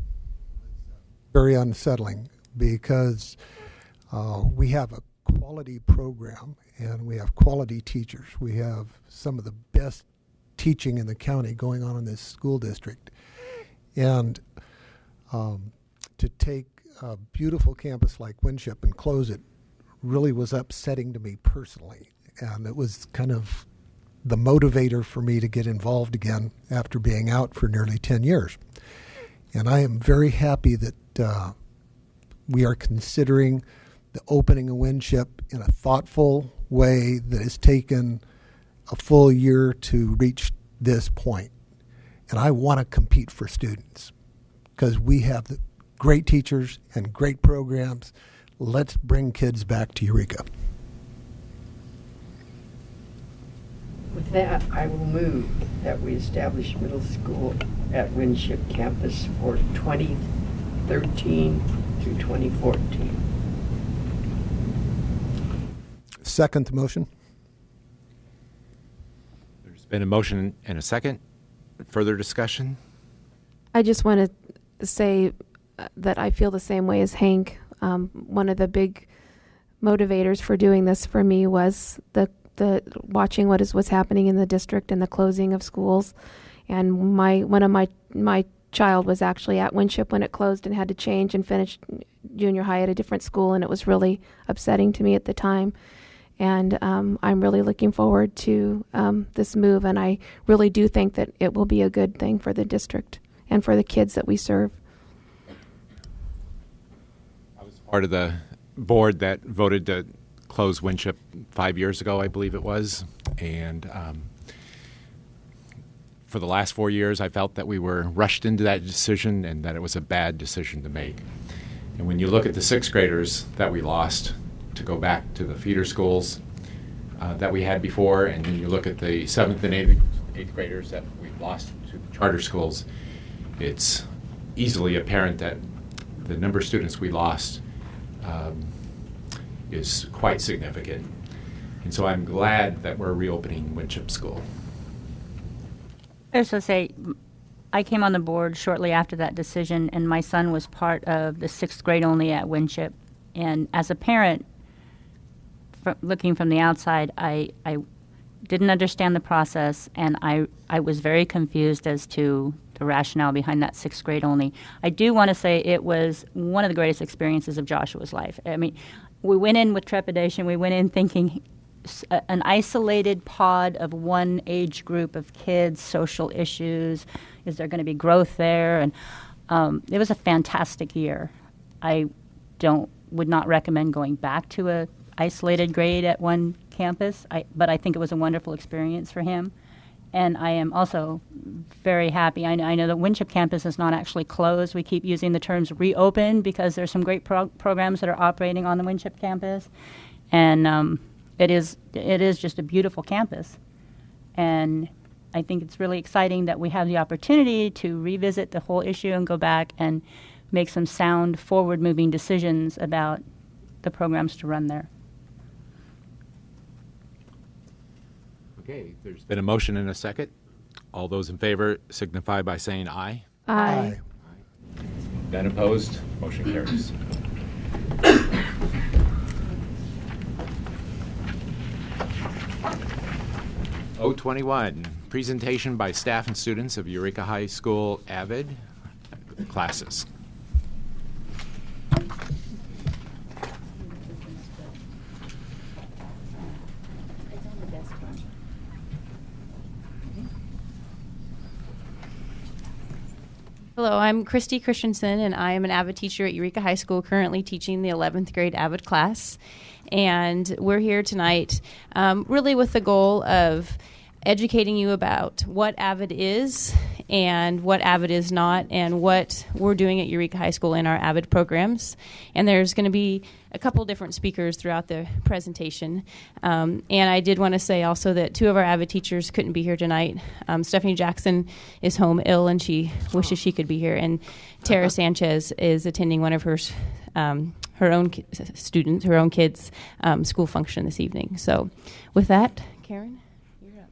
[SPEAKER 7] Very unsettling, because we have a quality program and we have quality teachers. We have some of the best teaching in the county going on in this school district. And to take a beautiful campus like Winship and close it really was upsetting to me personally. And it was kind of the motivator for me to get involved again after being out for nearly 10 years. And I am very happy that we are considering the opening of Winship in a thoughtful way that has taken a full year to reach this point. And I want to compete for students because we have the great teachers and great programs. Let's bring kids back to Eureka.
[SPEAKER 6] With that, I will move that we establish middle school at Winship campus for 2013 through 2014.
[SPEAKER 7] Second the motion.
[SPEAKER 2] There's been a motion and a second. Further discussion?
[SPEAKER 10] I just want to say that I feel the same way as Hank. One of the big motivators for doing this for me was the watching what's happening in the district and the closing of schools. And one of my child was actually at Winship when it closed and had to change and finish junior high at a different school, and it was really upsetting to me at the time. And I'm really looking forward to this move, and I really do think that it will be a good thing for the district and for the kids that we serve.
[SPEAKER 2] I was part of the board that voted to close Winship 5 years ago, I believe it was. And for the last 4 years, I felt that we were rushed into that decision and that it was a bad decision to make. And when you look at the sixth graders that we lost to go back to the feeder schools that we had before, and then you look at the 7th and 8th graders that we've lost to the charter schools, it's easily apparent that the number of students we lost is quite significant. And so I'm glad that we're reopening Winship School.
[SPEAKER 3] I was going to say, I came on the board shortly after that decision, and my son was part of the 6th grade only at Winship. And as a parent, looking from the outside, I didn't understand the process, and I was very confused as to the rationale behind that 6th grade only. I do want to say it was one of the greatest experiences of Joshua's life. I mean, we went in with trepidation. We went in thinking an isolated pod of one age group of kids, social issues. Is there going to be growth there? And it was a fantastic year. I would not recommend going back to a isolated grade at one campus, but I think it was a wonderful experience for him. And I am also very happy. I know that Winship campus is not actually closed. We keep using the terms reopened because there's some great programs that are operating on the Winship campus. And it is just a beautiful campus. And I think it's really exciting that we have the opportunity to revisit the whole issue and go back and make some sound, forward-moving decisions about the programs to run there.
[SPEAKER 2] Okay, there's been a motion and a second. All those in favor signify by saying aye.
[SPEAKER 6] Aye.
[SPEAKER 2] None opposed, motion carries. O21, presentation by staff and students of Eureka High School AVID classes.
[SPEAKER 15] Hello, I'm Christy Christensen, and I am an AVID teacher at Eureka High School, currently teaching the 11th grade AVID class. And we're here tonight really with the goal of educating you about what AVID is and what AVID is not, and what we're doing at Eureka High School in our AVID programs. And there's going to be a couple different speakers throughout the presentation. And I did want to say also that 2 of our AVID teachers couldn't be here tonight. Stephanie Jackson is home ill, and she wishes she could be here. And Tara Sanchez is attending one of her own students, her own kids' school function this evening. So with that, Karen, you're up.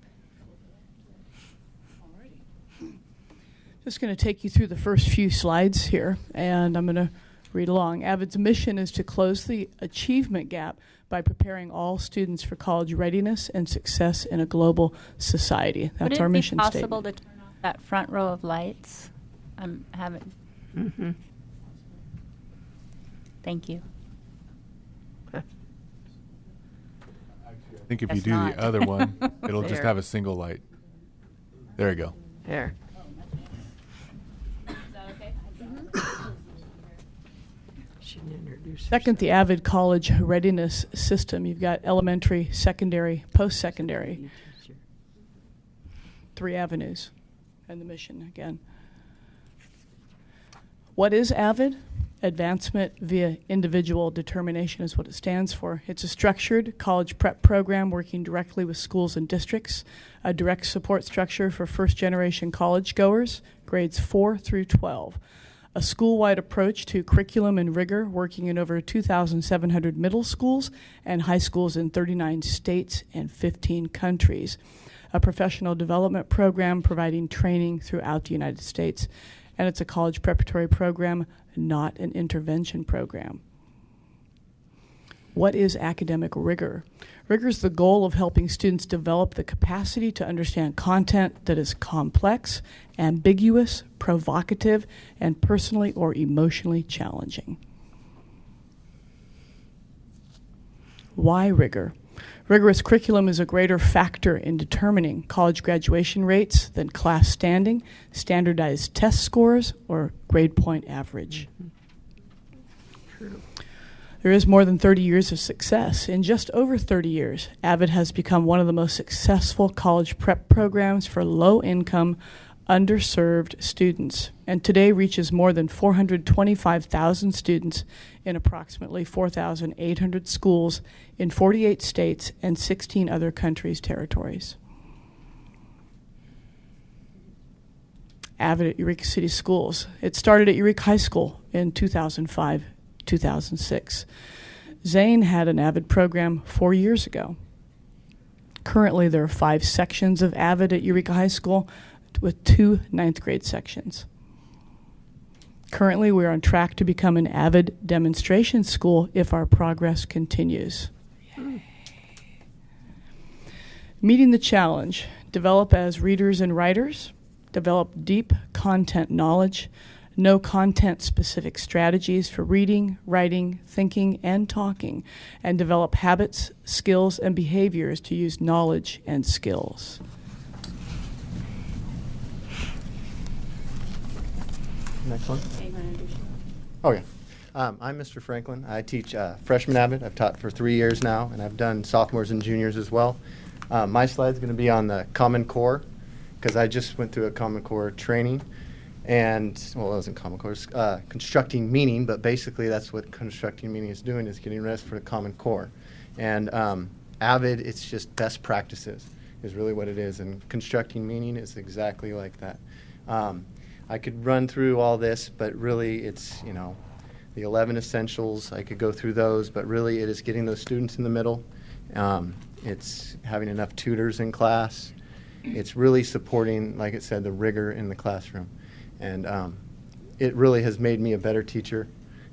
[SPEAKER 16] Just going to take you through the first few slides here, and I'm going to read along. AVID's mission is to close the achievement gap by preparing all students for college readiness and success in a global society. That's our mission statement.
[SPEAKER 3] Would it be possible to turn off that front row of lights? I'm having... Mm-hmm. Thank you.
[SPEAKER 5] I think if you do the other one, it'll just have a single light. There you go.
[SPEAKER 6] There.
[SPEAKER 16] Second, the AVID college readiness system. You've got elementary, secondary, post-secondary. 3 avenues. And the mission again. What is AVID? Advancement via Individual Determination is what it stands for. It's a structured college prep program working directly with schools and districts, a direct support structure for first-generation college goers, grades 4 through 12. A school-wide approach to curriculum and rigor, working in over 2,700 middle schools and high schools in 39 states and 15 countries. A professional development program providing training throughout the United States. And it's a college preparatory program, not an intervention program. What is academic rigor? Rigor is the goal of helping students develop the capacity to understand content that is complex, ambiguous, provocative, and personally or emotionally challenging. Why rigor? Rigorous curriculum is a greater factor in determining college graduation rates than class standing, standardized test scores, or grade point average.
[SPEAKER 6] True.
[SPEAKER 16] There is more than 30 years of success. In just over 30 years, AVID has become one of the most successful college prep programs for low-income, underserved students, and today reaches more than 425,000 students in approximately 4,800 schools in 48 states and 16 other countries' territories. AVID at Eureka City Schools. It started at Eureka High School in 2005-2006. Zane had an AVID program 4 years ago. Currently, there are 5 sections of AVID at Eureka High School with 2 ninth grade sections. Currently, we're on track to become an AVID demonstration school if our progress continues. Meeting the challenge, develop as readers and writers, develop deep content knowledge, know content-specific strategies for reading, writing, thinking, and talking, and develop habits, skills, and behaviors to use knowledge and skills.
[SPEAKER 17] Next one. Oh, yeah. I'm Mr. Franklin. I teach freshman AVID. I've taught for 3 years now, and I've done sophomores and juniors as well. My slide's going to be on the Common Core, because I just went through a Common Core training. And, well, it wasn't Common Core, it was constructing meaning, but basically that's what constructing meaning is doing, is getting ready for the Common Core. And AVID, it's just best practices is really what it is, and constructing meaning is exactly like that. I could run through all this, but really it's, you know, the 11 essentials, I could go through those, but really it is getting those students in the middle. It's having enough tutors in class. It's really supporting, like it said, the rigor in the classroom. And it really has made me a better teacher,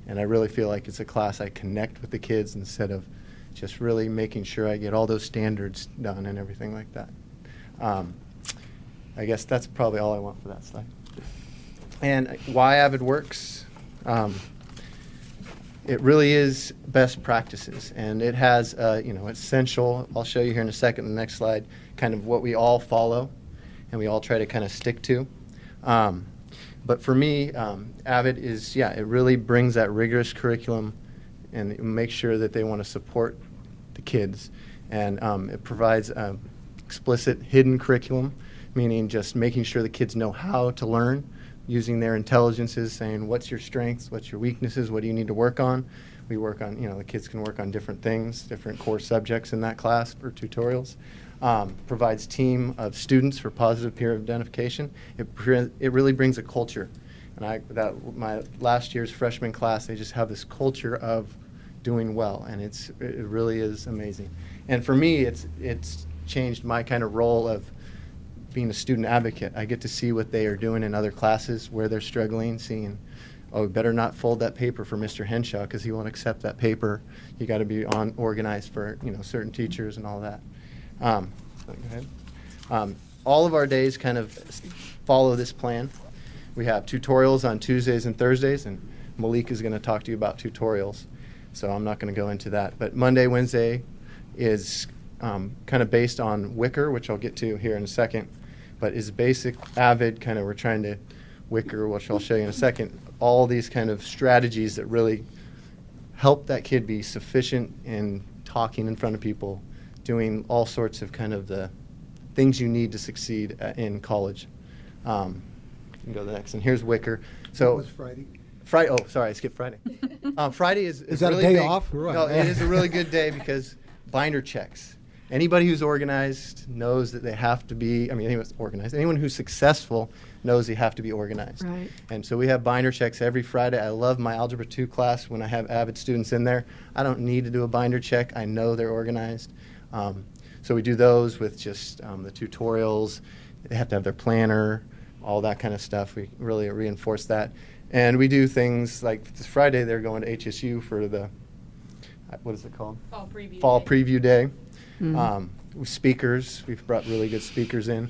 [SPEAKER 17] and I really feel like it's a class I connect with the kids instead of just really making sure I get all those standards done and everything like that. I guess that's probably all I want for that slide. And why AVID works, it really is best practices, and it has, you know, essential, I'll show you here in a second, the next slide, kind of what we all follow and we all try to kind of stick to. But for me, AVID is, yeah, it really brings that rigorous curriculum and makes sure that they want to support the kids. And it provides explicit hidden curriculum, meaning just making sure the kids know how to learn, using their intelligences, saying what's your strengths, what's your weaknesses, what do you need to work on. We work on, you know, the kids can work on different things, different core subjects in that class or tutorials. Provides team of students for positive peer identification. It really brings a culture. And my last year's freshman class, they just have this culture of doing well, and it really is amazing. And for me, it's changed my kind of role of being a student advocate. I get to see what they are doing in other classes, where they're struggling, seeing, oh, we better not fold that paper for Mr. Henshaw because he won't accept that paper. You got to be organized for, you know, certain teachers and all that. Go ahead. All of our days kind of follow this plan. We have tutorials on Tuesdays and Thursdays, and Malik is going to talk to you about tutorials, so I'm not going to go into that. But Monday, Wednesday is kind of based on Wicker, which I'll get to here in a second, but is basic AVID, kind of we're trying to Wicker, which I'll show you in a second, all these kind of strategies that really help that kid be sufficient in talking in front of people, doing all sorts of kind of the things you need to succeed in college. You can go to the next, and here's Wicker. So
[SPEAKER 7] was Friday?
[SPEAKER 17] Oh, sorry, I skipped Friday. Friday is
[SPEAKER 7] that
[SPEAKER 17] really
[SPEAKER 7] a day
[SPEAKER 17] big.
[SPEAKER 7] off?
[SPEAKER 17] No, it is a really good day because binder checks. Anybody who's organized knows that they have to be, I mean, anyone who's organized, anyone who's successful knows they have to be organized.
[SPEAKER 6] Right.
[SPEAKER 17] And so we have binder checks every Friday. I love my Algebra 2 class when I have AVID students in there. I don't need to do a binder check. I know they're organized. So we do those with just the tutorials. They have to have their planner, all that kind of stuff. We really reinforce that. And we do things like this Friday, they're going to HSU for the, what is it called? Fall Preview Day. With speakers, we've brought really good speakers in.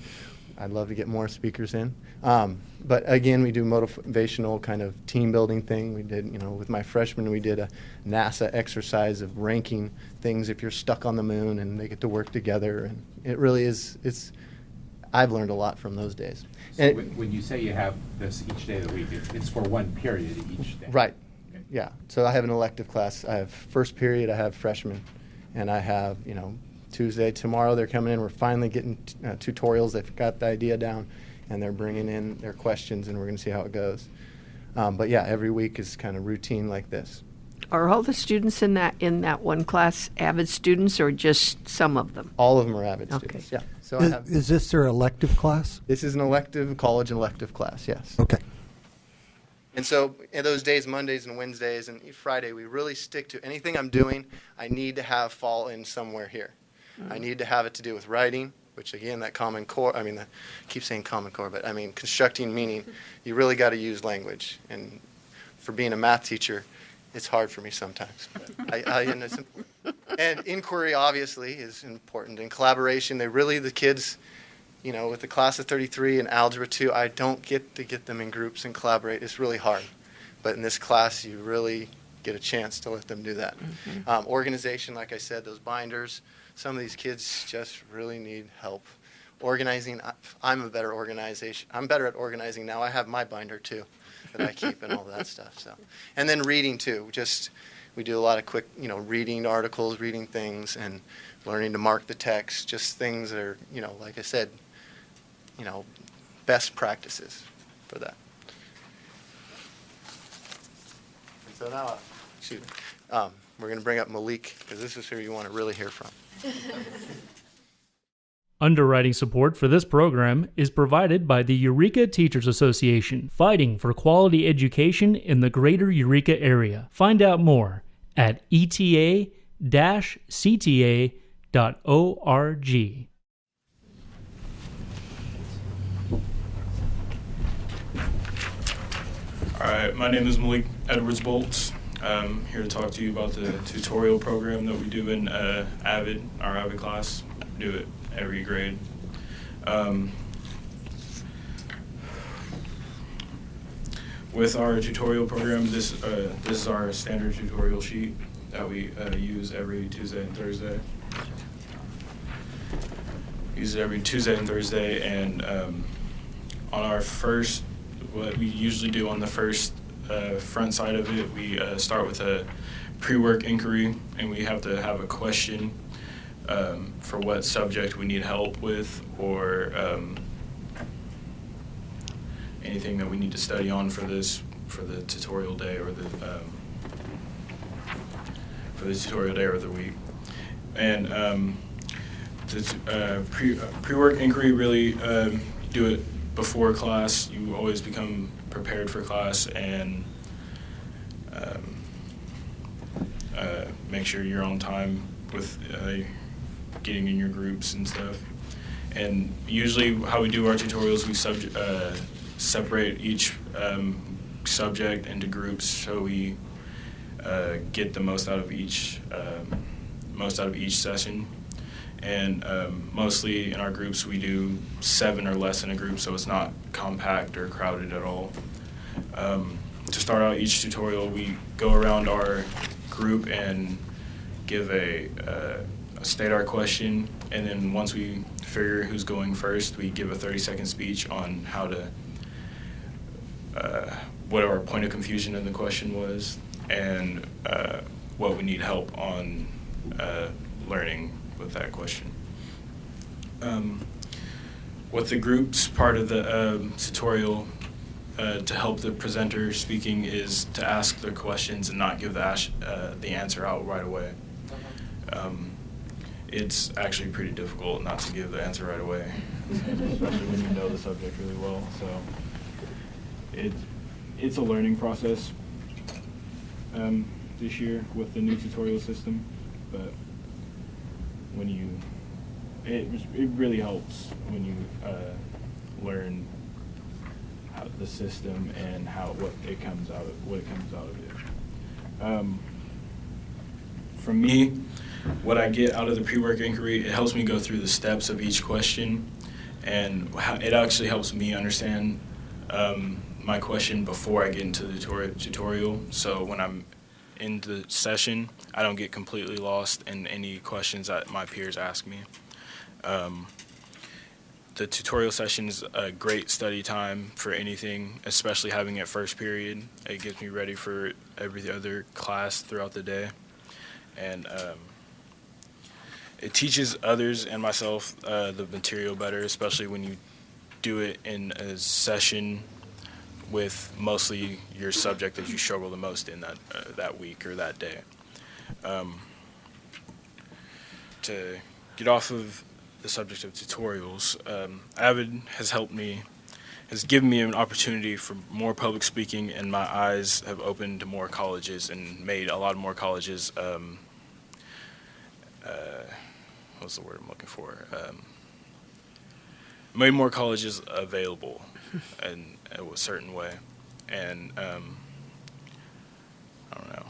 [SPEAKER 17] I'd love to get more speakers in. But again, we do motivational kind of team building thing. We did, you know, with my freshmen, we did a NASA exercise of ranking things if you're stuck on the moon, and they get to work together. And it really is, I've learned a lot from those days.
[SPEAKER 2] So when you say you have this each day of the week, it's for one period each day?
[SPEAKER 17] Right. Okay. Yeah. So I have an elective class. I have first period, I have freshmen, and I have, you know, Tuesday, tomorrow they're coming in. We're finally getting tutorials. They've got the idea down, and they're bringing in their questions, and we're going to see how it goes. But yeah, every week is kind of routine like this.
[SPEAKER 6] Are all the students in that one class AVID students, or just some of them?
[SPEAKER 17] All of them are AVID students. Yeah. So
[SPEAKER 7] is this their elective class?
[SPEAKER 17] This is an elective college elective class. Yes.
[SPEAKER 7] Okay.
[SPEAKER 17] And so in those days, Mondays and Wednesdays and Friday, we really stick to anything I'm doing, I need to have fall in somewhere here. I need to have it to do with writing, which again, that Common Core, I keep saying Common Core, but I mean constructing meaning, you really got to use language. And for being a math teacher, it's hard for me sometimes. But and inquiry, obviously, is important. And collaboration, the kids, with the class of 33 and Algebra 2, I don't get to get them in groups and collaborate. It's really hard. But in this class, you really get a chance to let them do that. Organization, like I said, those binders, some of these kids just really need help. Organizing, I'm better at organizing now. I have my binder, too, that I keep and all that stuff. So, and then reading, too. We do a lot of quick, reading articles, reading things, and learning to mark the text, just things that are, like I said, best practices for that. And so now, we're going to bring up Malik, because this is who you want to really hear from.
[SPEAKER 1] Underwriting support for this program is provided by the Eureka Teachers Association, fighting for quality education in the greater Eureka area. Find out more at eta-cta.org.
[SPEAKER 18] Alright, my name is Malik Edwards-Bolts. I'm here to talk to you about the tutorial program that we do in our AVID class. We do it every grade. With our tutorial program, this is our standard tutorial sheet that we use every Tuesday and Thursday. Use it every Tuesday and Thursday, and on our first, what we usually do on the first front side of it, we start with a pre-work inquiry, and we have to have a question for what subject we need help with, or anything that we need to study on for the tutorial day or the week. And the pre-work inquiry, really do it before class. You always become prepared for class and make sure you're on time with getting in your groups and stuff. And usually how we do our tutorials, we separate each subject into groups, so we get the most out of each session. And mostly in our groups we do 7 or less in a group, so it's not compact or crowded at all. To start out each tutorial, we go around our group and give state our question, and then once we figure who's going first, we give a 30-second speech on how to what our point of confusion in the question was, and what we need help on learning with that question. With the groups part of the tutorial, to help the presenter speaking is to ask their questions and not give the answer out right away. It's actually pretty difficult not to give the answer right away, especially when you know the subject really well. So it's a learning process this year with the new tutorial system, but it really helps when you learn the system and what comes out of it. For me, what I get out of the pre-work inquiry, it helps me go through the steps of each question, and it actually helps me understand my question before I get into the tutorial. So when I'm in the session, I don't get completely lost in any questions that my peers ask me. The tutorial session is a great study time for anything, especially having it first period. It gets me ready for every other class throughout the day. And it teaches others and myself the material better, especially when you do it in a session with mostly your subject that you struggle the most in that week or that day. To get off of the subject of tutorials, AVID has helped me has given me an opportunity for more public speaking, and my eyes have opened to more colleges and made a lot more colleges, what's the word I'm looking for? Made more colleges available in a certain way. And I don't know.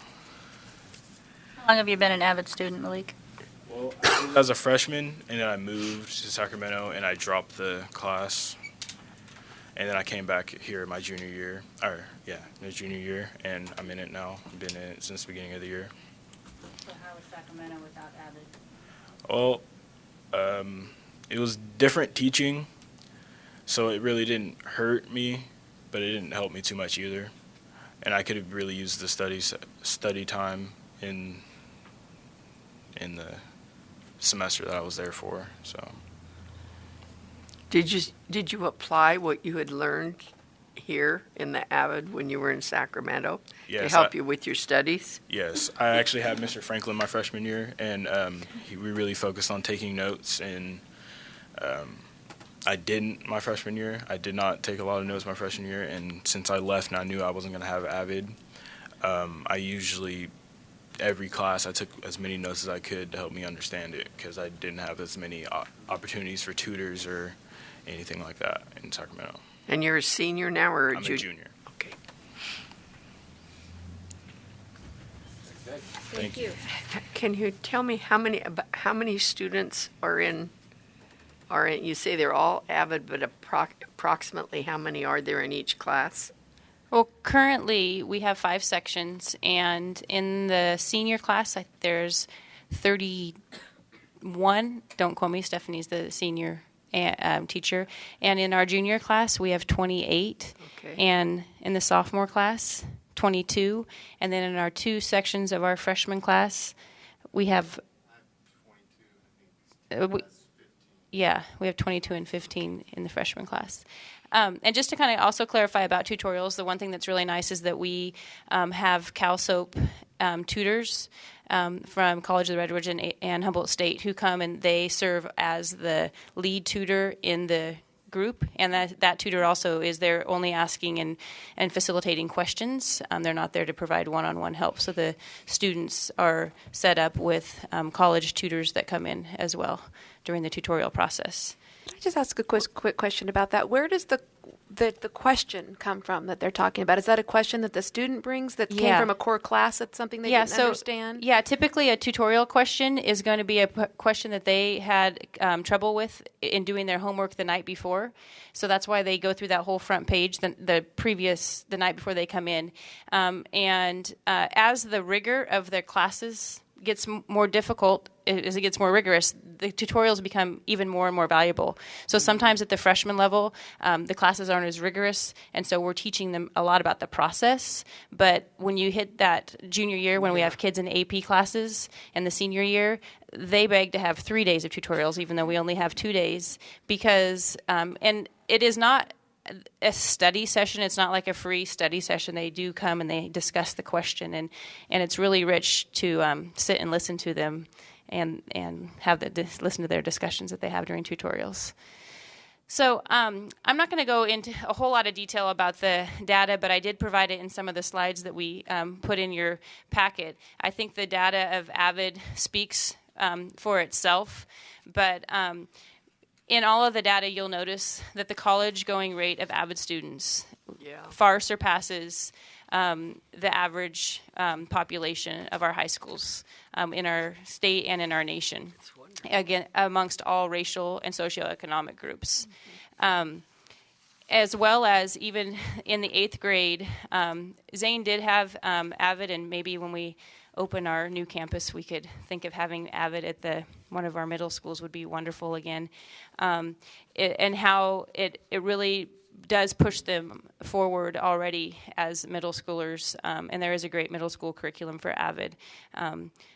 [SPEAKER 3] How long have you been an avid student, Malik?
[SPEAKER 18] Well, I was a freshman, and then I moved to Sacramento, and I dropped the class. And then I came back here my junior year, and I'm in it now. I've been in it since the beginning of the year.
[SPEAKER 3] So how was Sacramento without avid?
[SPEAKER 18] Well, it was different teaching, so it really didn't hurt me, but it didn't help me too much either. And I could have really used the study time in the semester that I was there for. So.
[SPEAKER 6] Did you apply what you had learned here in the Avid when you were in Sacramento to help you with your studies?
[SPEAKER 18] Yes, I actually had Mr. Franklin my freshman year, and we really focused on taking notes. And I didn't my freshman year. I did not take a lot of notes my freshman year, and since I left and I knew I wasn't going to have Avid, I usually every class I took as many notes as I could to help me understand it, because I didn't have as many opportunities for tutors or anything like that in Sacramento.
[SPEAKER 6] And you're a senior now, or
[SPEAKER 18] I'm a junior.
[SPEAKER 6] Okay.
[SPEAKER 18] Thank you.
[SPEAKER 6] Can you tell me how many students are in? You say they're all avid, but approximately how many are there in each class?
[SPEAKER 15] Well, currently we have 5 sections, and in the senior class there's 31. Don't quote me, Stephanie's the senior teacher. And in our junior class we have 28, and in the sophomore class 22, and then in our 2 sections of our freshman class we have we have 22 and 15 in the freshman class. And just to kind of also clarify about tutorials, the one thing that's really nice is that we have CalSOAP tutors from College of the Redwoods and Humboldt State who come, and they serve as the lead tutor in the group, and that tutor also is there only asking and facilitating questions. They're not there to provide one-on-one help. So the students are set up with college tutors that come in as well during the tutorial process.
[SPEAKER 10] Can I just ask a quick question about that? Where does the question come from that they're talking about? Is that a question that the student brings that came from a core class? That's something they didn't understand?
[SPEAKER 15] Yeah, typically a tutorial question is going to be a question that they had trouble with in doing their homework the night before. So that's why they go through that whole front page the night before they come in. As the rigor of their classes gets more difficult, as it gets more rigorous, the tutorials become even more and more valuable. So sometimes at the freshman level, the classes aren't as rigorous, and so we're teaching them a lot about the process. But when you hit that junior year, when we have kids in AP classes, and the senior year, they beg to have 3 days of tutorials, even though we only have 2 days, because, and it is not a study session. It's not like a free study session. They do come and they discuss the question, and it's really rich to sit and listen to them and have listen to their discussions that they have during tutorials. So I'm not going to go into a whole lot of detail about the data, but I did provide it in some of the slides that we put in your packet. I think the data of AVID speaks for itself, but in all of the data, you'll notice that the college-going rate of AVID students far surpasses the average population of our high schools in our state and in our nation, again, amongst all racial and socioeconomic groups. As well as even in the 8th grade, Zane did have AVID, and maybe when we open our new campus, we could think of having AVID at one of our middle schools would be wonderful again. And how it really does push them forward already as middle schoolers, and there is a great middle school curriculum for AVID.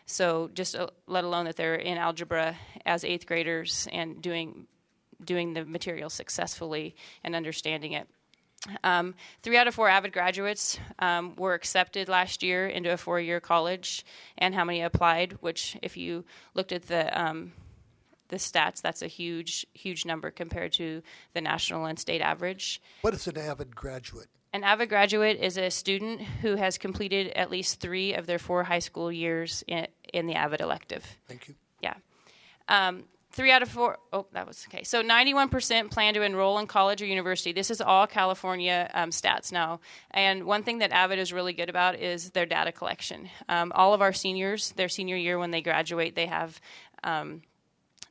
[SPEAKER 15] So just let alone that they're in algebra as 8th graders and doing the material successfully and understanding it. 3 out of 4 AVID graduates were accepted last year into a 4-year college, and how many applied, which if you looked at the stats, that's a huge number compared to the national and state average.
[SPEAKER 7] What is an avid graduate?
[SPEAKER 15] An avid graduate is a student who has completed at least 3 of their 4 high school years in the avid elective.
[SPEAKER 7] Thank you.
[SPEAKER 15] Yeah. 3 out of 4, that was okay. So 91% plan to enroll in college or university. This is all California stats now. And one thing that Avid is really good about is their data collection. All of our seniors, their senior year when they graduate, they have,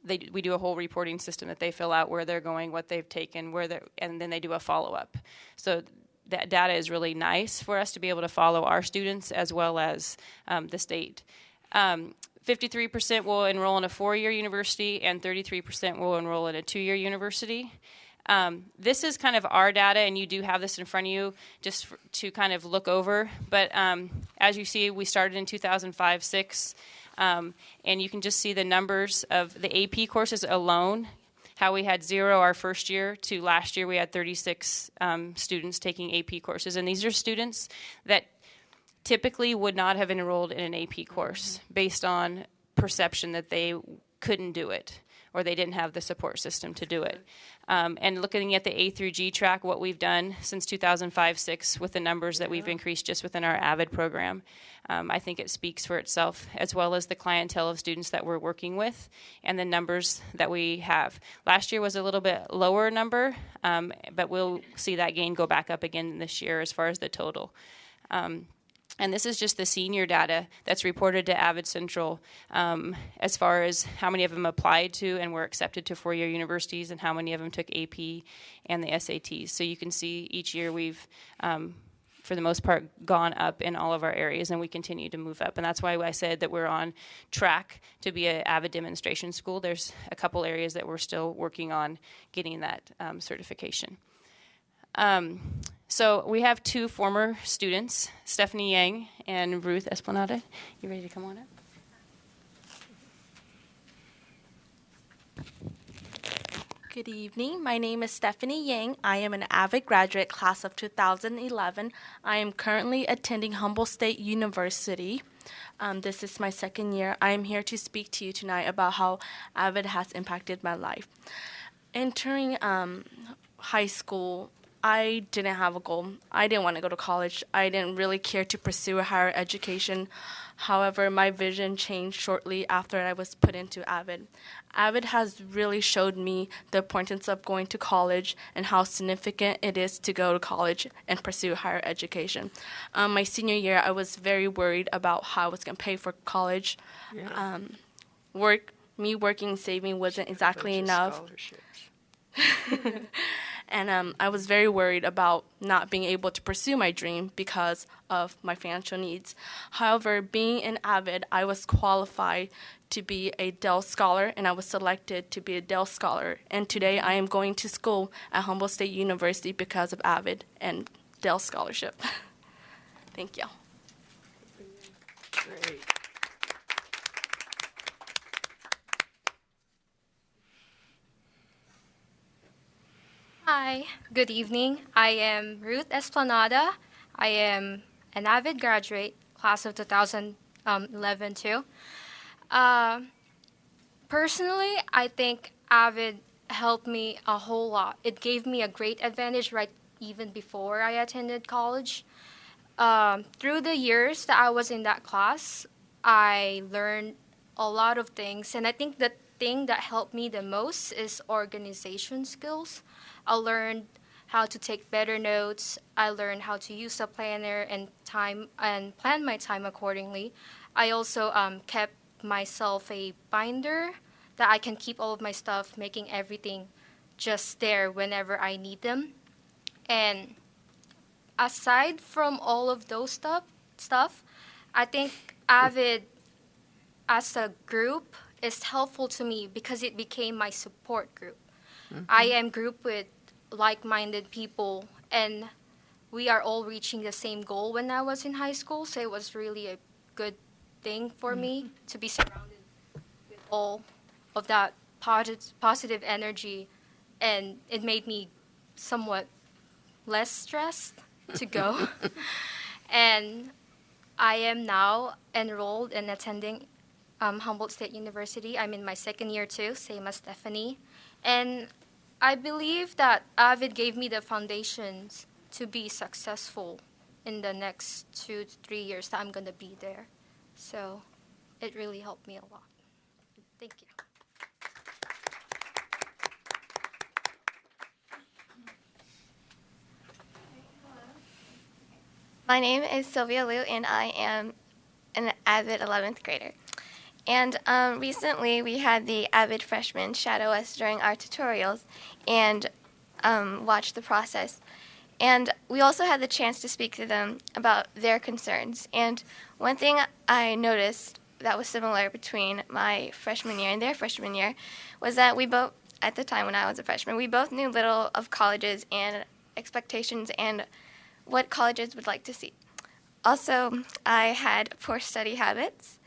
[SPEAKER 15] we do a whole reporting system that they fill out where they're going, what they've taken, and then they do a follow-up. So that data is really nice for us to be able to follow our students as well as the state. 53% will enroll in a 4-year university, and 33% will enroll in a 2-year university. This is kind of our data, and you do have this in front of you just to kind of look over. But as you see, we started in 2005-06, and you can just see the numbers of the AP courses alone, how we had 0 our first year to last year we had 36 students taking AP courses. And these are students that typically would not have enrolled in an AP course based on perception that they couldn't do it or they didn't have the support system to do it. And looking at the A through G track, what we've done since 2005-06 with the numbers that we've increased just within our AVID program, I think it speaks for itself, as well as the clientele of students that we're working with and the numbers that we have. Last year was a little bit lower number, but we'll see that gain go back up again this year as far as the total. And this is just the senior data that's reported to Avid Central as far as how many of them applied to and were accepted to 4-year universities and how many of them took AP and the SATs. So you can see each year we've, for the most part, gone up in all of our areas, and we continue to move up. And that's why I said that we're on track to be an Avid demonstration school. There's a couple areas that we're still working on getting that certification. So we have 2 former students, Stephanie Yang and Ruth Esplanade. You ready to come on up?
[SPEAKER 19] Good evening. My name is Stephanie Yang. I am an Avid graduate, class of 2011. I am currently attending Humboldt State University. This is my 2nd year. I am here to speak to you tonight about how Avid has impacted my life. Entering high school, I didn't have a goal. I didn't want to go to college. I didn't really care to pursue a higher education. However, my vision changed shortly after I was put into Avid. Avid has really showed me the importance of going to college and how significant it is to go to college and pursue higher education. My senior year, I was very worried about how I was going to pay for college.
[SPEAKER 6] Yeah.
[SPEAKER 19] Working and saving wasn't exactly enough. And I was very worried about not being able to pursue my dream because of my financial needs. However, being an Avid, I was qualified to be a Dell Scholar, and I was selected to be a Dell Scholar. And today I am going to school at Humboldt State University because of Avid and Dell Scholarship. Thank you.
[SPEAKER 6] Great.
[SPEAKER 20] Hi, good evening. I am Ruth Esplanada. I am an Avid graduate, class of 2011 too. Personally, I think Avid helped me a whole lot. It gave me a great advantage right even before I attended college. Through the years that I was in that class, I learned a lot of things, and I think the thing that helped me the most is organization skills. I learned how to take better notes. I learned how to use a planner and plan my time accordingly. I also kept myself a binder that I can keep all of my stuff, making everything just there whenever I need them. And aside from all of those stuff, I think Avid as a group is helpful to me because it became my support group. Mm-hmm. I am grouped with like-minded people, and we are all reaching the same goal when I was in high school, so it was really a good thing for me to be surrounded with all of that positive energy, and it made me somewhat less stressed to go. And I am now enrolled and attending Humboldt State University. I'm in my second year too, same as Stephanie. And I believe that AVID gave me the foundations to be successful in the next 2 to 3 years that I'm going to be there. So it really helped me a lot. Thank you.
[SPEAKER 21] My name is Sylvia Liu, and I am an AVID 11th grader. And recently, we had the AVID freshmen shadow us during our tutorials and watch the process. And we also had the chance to speak to them about their concerns. And one thing I noticed that was similar between my freshman year and their freshman year was that we both, at the time when I was a freshman, we both knew little of colleges and expectations and what colleges would like to see. Also, I had poor study habits,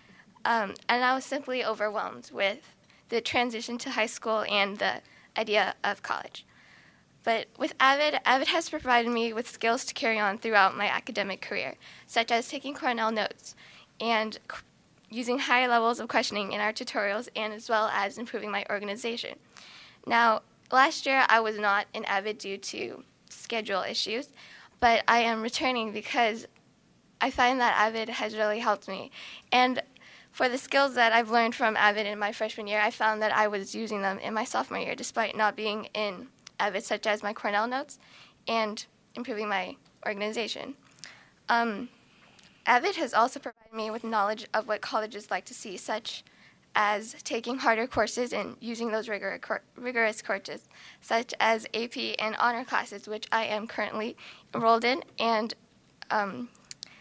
[SPEAKER 21] and I was simply overwhelmed with the transition to high school and the idea of college. But with AVID, AVID has provided me with skills to carry on throughout my academic career, such as taking Cornell notes and using higher levels of questioning in our tutorials, and as well as improving my organization. Now, last year I was not in AVID due to schedule issues, but I am returning because I find that AVID has really helped me. And for the skills that I've learned from AVID in my freshman year, I found that I was using them in my sophomore year despite not being in AVID, such as my Cornell notes and improving my organization. AVID has also provided me with knowledge of what colleges like to see, such as taking harder courses and using those rigorous courses, such as AP and honor classes, which I am currently enrolled in, and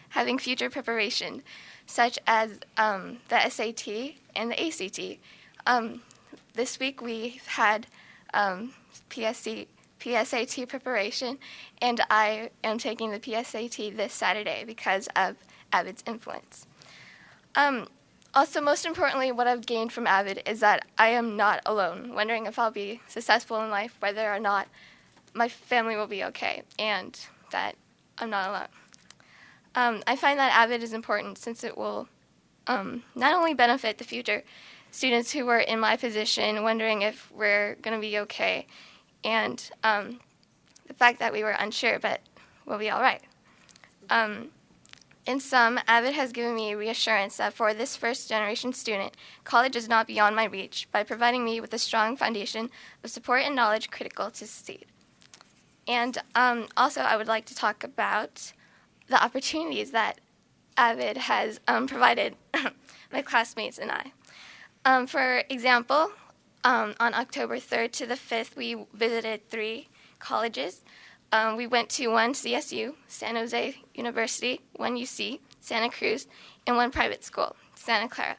[SPEAKER 21] having future preparation, such as the SAT and the ACT. This week we had PSAT preparation, and I am taking the PSAT this Saturday because of AVID's influence. Also, most importantly, what I've gained from AVID is that I am not alone, wondering if I'll be successful in life, whether or not my family will be okay, and that I'm not alone. I find that AVID is important since it will not only benefit the future students who were in my position, wondering if we're going to be okay, and the fact that we were unsure, but we'll be all right. In sum, AVID has given me reassurance that for this first-generation student, college is not beyond my reach by providing me with a strong foundation of support and knowledge critical to succeed. And also, I would like to talk about the opportunities that AVID has provided my classmates and I. For example, on October 3rd to the 5th, we visited 3 colleges. We went to one CSU, San Jose University, one UC, Santa Cruz, and one private school, Santa Clara.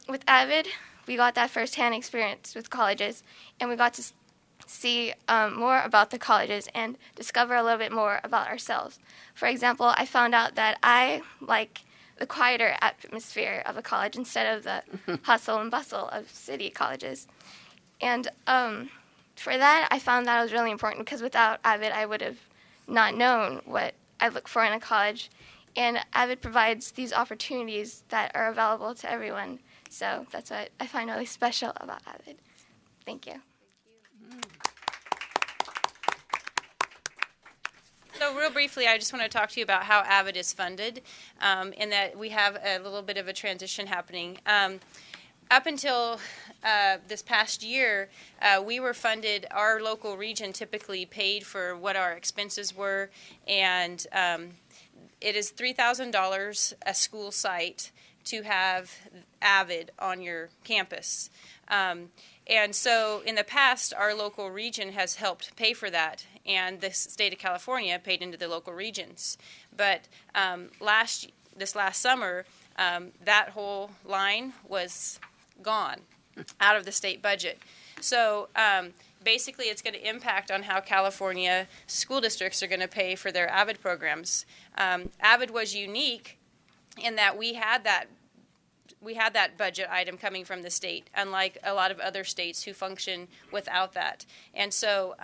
[SPEAKER 21] With AVID, we got that firsthand experience with colleges, and we got to see more about the colleges and discover a little bit more about ourselves. For example, I found out that I like the quieter atmosphere of a college instead of the hustle and bustle of city colleges. And for that, I found that was really important because without AVID, I would have not known what I look for in a college. And AVID provides these opportunities that are available to everyone. So that's what I find really special about AVID. Thank you.
[SPEAKER 15] So real briefly, I just want to talk to you about how AVID is funded, and that we have a little bit of a transition happening. Up until this past year, we were funded, our local region typically paid for what our expenses were, and it is $3,000 a school site to have AVID on your campus. And so in the past, our local region has helped pay for that, and the state of California paid into the local regions. But this last summer, that whole line was gone out of the state budget. So basically it's going to impact on how California school districts are going to pay for their AVID programs. AVID was unique in that we had that budget item coming from the state, unlike a lot of other states who function without that. And so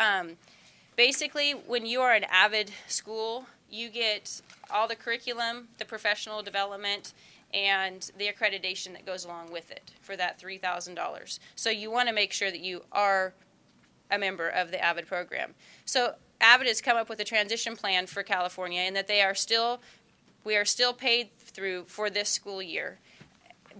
[SPEAKER 15] basically when you are an AVID school, you get all the curriculum, the professional development, and the accreditation that goes along with it for that $3,000. So you want to make sure that you are a member of the AVID program. So AVID has come up with a transition plan for California, and that we are still paid through for this school year.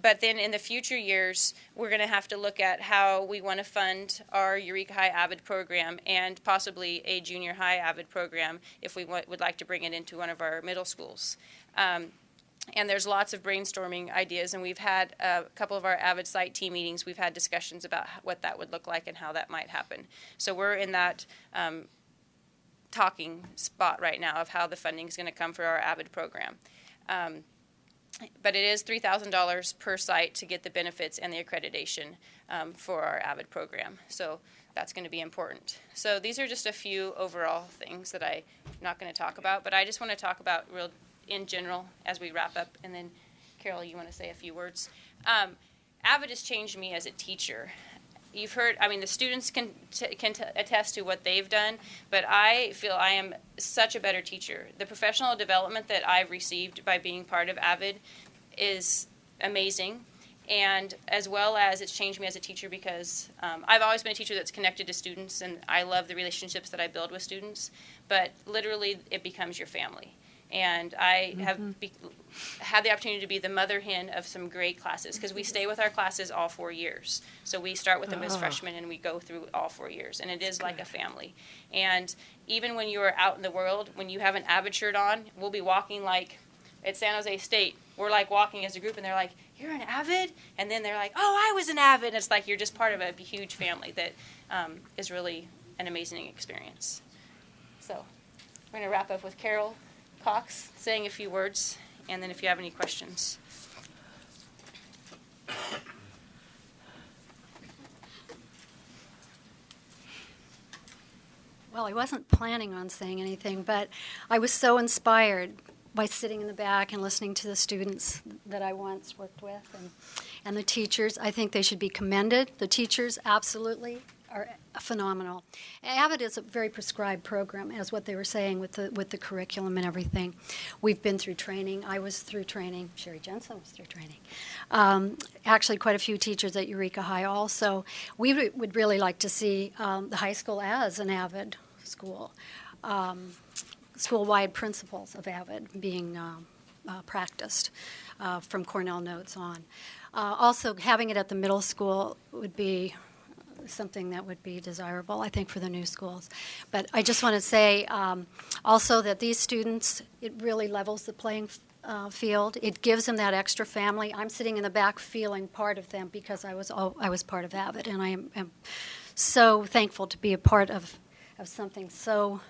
[SPEAKER 15] But then in the future years, we're going to have to look at how we want to fund our Eureka High AVID program and possibly a junior high AVID program if we would like to bring it into one of our middle schools. And there's lots of brainstorming ideas, and we've had a couple of our AVID site team meetings. We've had discussions about what that would look like and how that might happen. So we're in that talking spot right now of how the funding is going to come for our AVID program. But it is $3,000 per site to get the benefits and the accreditation for our AVID program. So that's going to be important. So these are just a few overall things that I'm not going to talk about, but I just want to talk about in general as we wrap up. And then, Carol, you want to say a few words? AVID has changed me as a teacher. You've heard, I mean, the students can attest to what they've done, but I feel I am such a better teacher. The professional development that I've received by being part of AVID is amazing, and as well as it's changed me as a teacher because I've always been a teacher that's connected to students, and I love the relationships that I build with students, but literally it becomes your family. And I have had the opportunity to be the mother hen of some great classes because we stay with our classes all 4 years. So we start with them as freshmen and we go through all 4 years. And it is like a family. And even when you are out in the world, when you have an AVID shirt on, we'll be walking like at San Jose State. We're like walking as a group and they're like, "You're an AVID?" And then they're like, "Oh, I was an AVID." And it's like you're just part of a huge family that is really an amazing experience. So we're going to wrap up with Carol Cox saying a few words, and then if you have any questions.
[SPEAKER 4] Well, I wasn't planning on saying anything, but I was so inspired by sitting in the back and listening to the students that I once worked with and the teachers. I think they should be commended. The teachers absolutely are phenomenal. AVID is a very prescribed program, as what they were saying with the curriculum and everything. We've been through training. I was through training. Sherry Jensen was through training. Actually, quite a few teachers at Eureka High also. We would really like to see the high school as an AVID school. School-wide principles of AVID being practiced from Cornell notes on. Also, having it at the middle school would be something that would be desirable, I think, for the new schools. But I just want to say also that these students, it really levels the playing field. It gives them that extra family. I'm sitting in the back feeling part of them because I was part of AVID, and I am so thankful to be a part of something so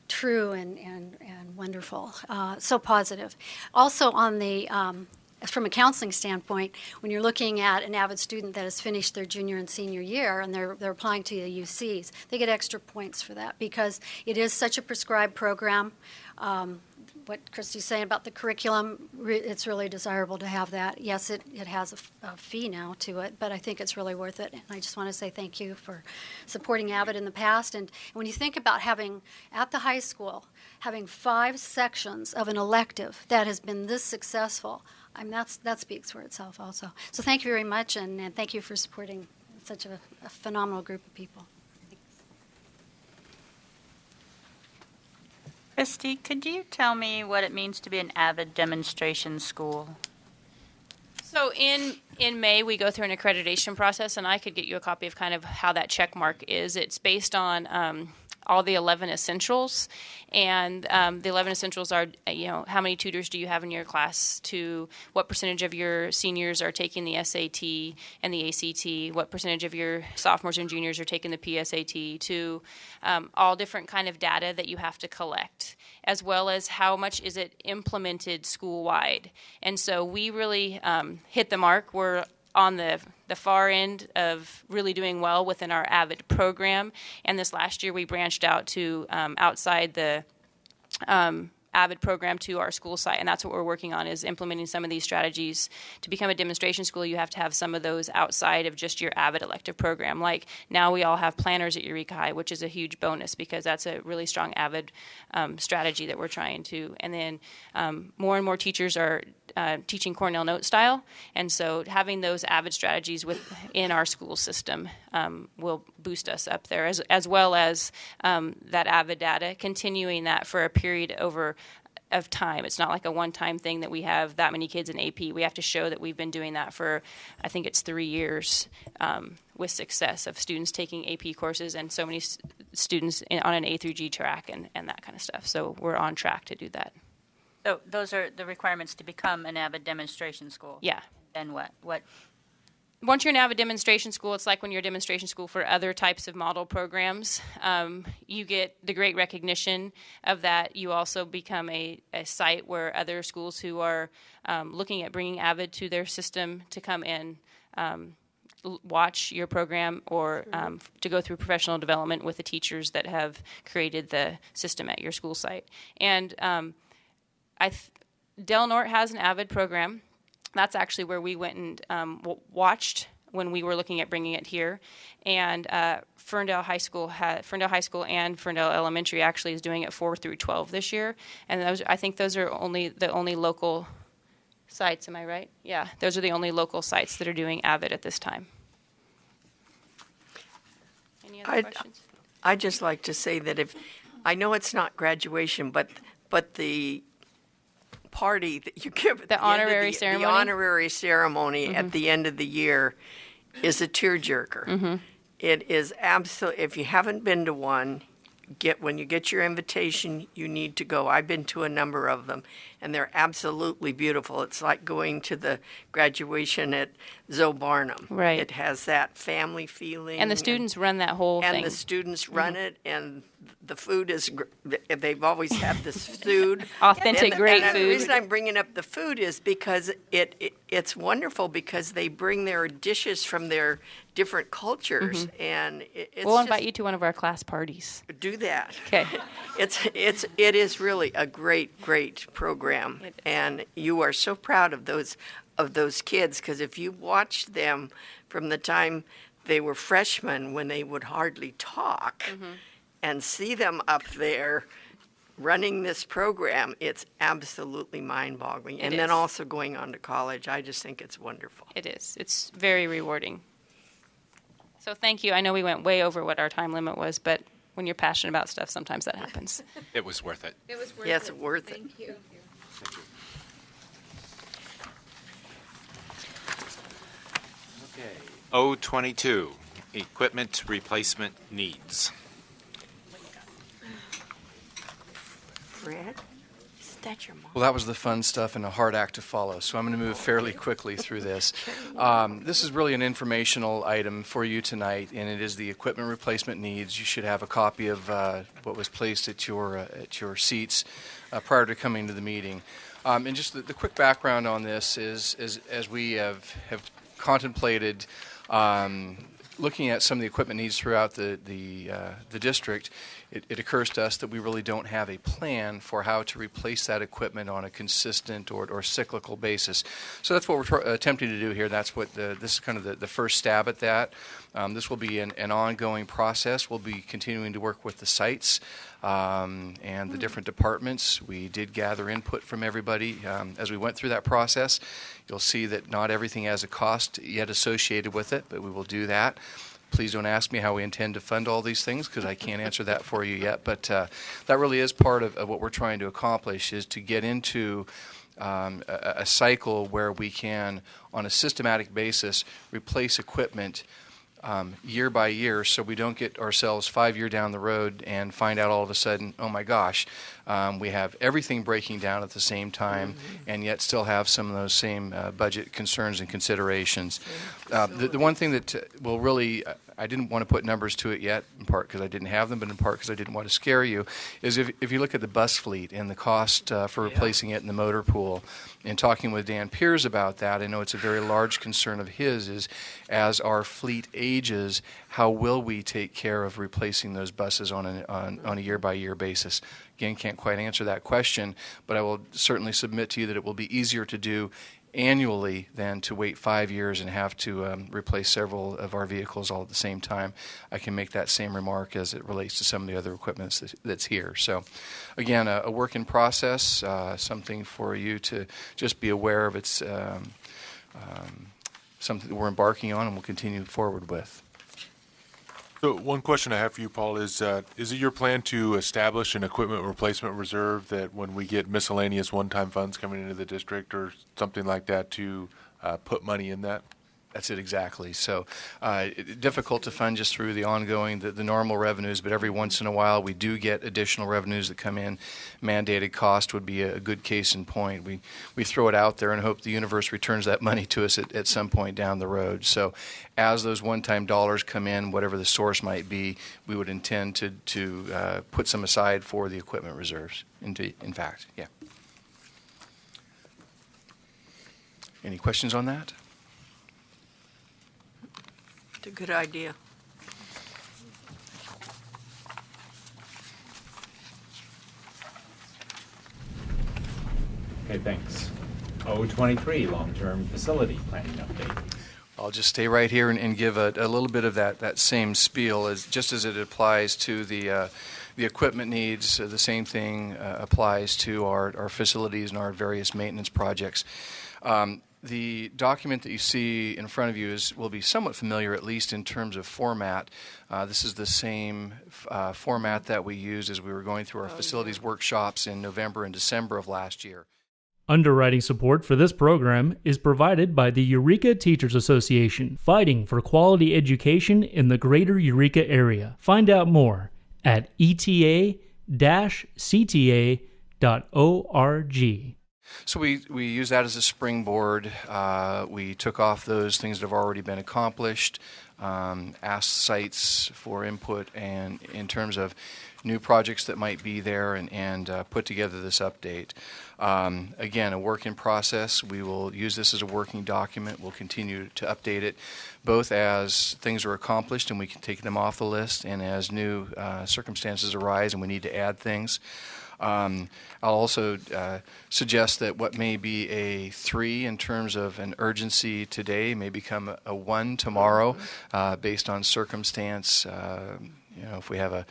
[SPEAKER 4] true and wonderful, so positive. Also on the from a counseling standpoint, when you're looking at an AVID student that has finished their junior and senior year and they're applying to the UCs, they get extra points for that because it is such a prescribed program. What Christy's saying about the curriculum, it's really desirable to have that. Yes, it has a fee now to it, but I think it's really worth it. And I just want to say thank you for supporting AVID in the past. And when you think about having, at the high school, having 5 sections of an elective that has been this successful, I mean, that speaks for itself also. So thank you very much, and thank you for supporting such a phenomenal group of people.
[SPEAKER 3] Christy, could you tell me what it means to be an AVID demonstration school?
[SPEAKER 15] So in May, we go through an accreditation process, and I could get you a copy of kind of how that check mark is. It's based on all the 11 essentials, and the 11 essentials are, how many tutors do you have in your class, to what percentage of your seniors are taking the SAT and the ACT, what percentage of your sophomores and juniors are taking the PSAT, to all different kind of data that you have to collect, as well as how much is it implemented school-wide. And so we really hit the mark. We're on the far end of really doing well within our AVID program. And this last year we branched out to outside Avid program to our school site, and that's what we're working on, is implementing some of these strategies. To become a demonstration school, you have to have some of those outside of just your Avid elective program. Like now we all have planners at Eureka High, which is a huge bonus because that's a really strong Avid strategy that we're trying to. And then more and more teachers are teaching Cornell Note style, and so having those Avid strategies within our school system will boost us up there, as well as that Avid data, continuing that for a period of time. It's not like a one-time thing that we have that many kids in AP. We have to show that we've been doing that for, I think it's 3 years with success of students taking AP courses and so many students on an A through G track and that kind of stuff. So we're on track to do that.
[SPEAKER 3] So those are the requirements to become an Avid demonstration school?
[SPEAKER 15] Yeah.
[SPEAKER 3] Then what?
[SPEAKER 15] Once you're an Avid demonstration school, it's like when you're a demonstration school for other types of model programs. You get the great recognition of that. You also become a site where other schools who are looking at bringing Avid to their system to come in, watch your program, or to go through professional development with the teachers that have created the system at your school site. And Del Norte has an Avid program. That's actually where we went and watched when we were looking at bringing it here. And Ferndale High School and Ferndale Elementary actually is doing it 4 through 12 this year. And I think those are the only local sites. Am I right? Yeah, those are the only local sites that are doing Avid at this time. Any other questions?
[SPEAKER 6] I'd just like to say that I know it's not graduation, but the party that you give at
[SPEAKER 15] the honorary ceremony.
[SPEAKER 6] The honorary ceremony at the end of the year is a tearjerker.
[SPEAKER 15] Mm-hmm.
[SPEAKER 6] It is absolutely. If you haven't been to one, when you get your invitation, you need to go. I've been to a number of them, and they're absolutely beautiful. It's like going to the graduation at Zoe Barnum.
[SPEAKER 15] Right.
[SPEAKER 6] It has that family feeling.
[SPEAKER 15] And the students run that whole thing.
[SPEAKER 6] And the students run it, and the food is, they've always had this food.
[SPEAKER 15] Authentic, great
[SPEAKER 6] food. The
[SPEAKER 15] food.
[SPEAKER 6] reason I'm bringing up the food is because it's wonderful because they bring their dishes from their different cultures, and
[SPEAKER 15] we'll invite you to one of our class parties.
[SPEAKER 6] Do that.
[SPEAKER 15] Okay.
[SPEAKER 6] It is really a great program, and you are so proud of those kids, because if you watched them from the time they were freshmen, when they would hardly talk, and see them up there running this program, it's absolutely mind-boggling. And then also going on to college, I just think it's wonderful.
[SPEAKER 15] It is. It's very rewarding. So thank you. I know we went way over what our time limit was, but when you're passionate about stuff, sometimes that happens.
[SPEAKER 2] It was worth it.
[SPEAKER 6] It was worth it. Yes, worth it.
[SPEAKER 10] Thank you.
[SPEAKER 2] Okay. 022, equipment replacement needs.
[SPEAKER 6] Fred, is that your mom?
[SPEAKER 11] Well, that was the fun stuff and a hard act to follow, so I'm going to move fairly quickly through this. This is really an informational item for you tonight, and it is the equipment replacement needs. You should have a copy of what was placed at your seats prior to coming to the meeting. And just the quick background on this is as we have contemplated looking at some of the equipment needs throughout the district, it occurs to us that we really don't have a plan for how to replace that equipment on a consistent or cyclical basis. So that's what we're attempting to do here. That's what this is kind of the first stab at that. This will be an ongoing process. We'll be continuing to work with the sites and the different departments. We did gather input from everybody as we went through that process. You'll see that not everything has a cost yet associated with it, but we will do that. Please don't ask me how we intend to fund all these things, because I can't answer that for you yet. But that really is part of what we're trying to accomplish, is to get into a cycle where we can, on a systematic basis, replace equipment year by year, so we don't get ourselves 5 years down the road and find out all of a sudden, oh my gosh, we have everything breaking down at the same time, and yet still have some of those same budget concerns and considerations. The one thing that will really I didn't want to put numbers to it yet, in part because I didn't have them, but in part because I didn't want to scare you, is if you look at the bus fleet and the cost for replacing it in the motor pool, and talking with Dan Piers about that, I know it's a very large concern of his, is as our fleet ages, how will we take care of replacing those buses on a year-by-year basis? Again, can't quite answer that question, but I will certainly submit to you that it will be easier to do annually than to wait 5 years and have to replace several of our vehicles all at the same time. I can make that same remark as it relates to some of the other equipment that's here. So again, a work in process, something for you to just be aware of. It's something that we're embarking on and we'll continue forward with.
[SPEAKER 5] So one question I have for you, Paul, is it your plan to establish an equipment replacement reserve that when we get miscellaneous one-time funds coming into the district or something like that to put money in that?
[SPEAKER 11] That's it exactly. So difficult to fund just through the ongoing, the normal revenues, but every once in a while we do get additional revenues that come in. Mandated cost would be a good case in point. We throw it out there and hope the universe returns that money to us at some point down the road. So as those one-time dollars come in, whatever the source might be, we would intend to put some aside for the equipment reserves, in fact, yeah. Any questions on that?
[SPEAKER 6] A good idea.
[SPEAKER 2] Okay, thanks. 023, long-term facility planning update.
[SPEAKER 11] I'll just stay right here and give a little bit of that same spiel, just as it applies to the equipment needs. The same thing applies to our facilities and our various maintenance projects. The document that you see in front of you will be somewhat familiar, at least in terms of format. This is the same format that we used as we were going through our facilities workshops in November and December of last year.
[SPEAKER 1] Underwriting support for this program is provided by the Eureka Teachers Association, fighting for quality education in the greater Eureka area. Find out more at eta-cta.org.
[SPEAKER 11] So we use that as a springboard. We took off those things that have already been accomplished, asked sites for input and in terms of new projects that might be there and put together this update. Again, a work in process. We will use this as a working document. We'll continue to update it both as things are accomplished and we can take them off the list and as new circumstances arise and we need to add things. I'll also suggest that what may be a 3 in terms of an urgency today may become a 1 tomorrow based on circumstance. If we have a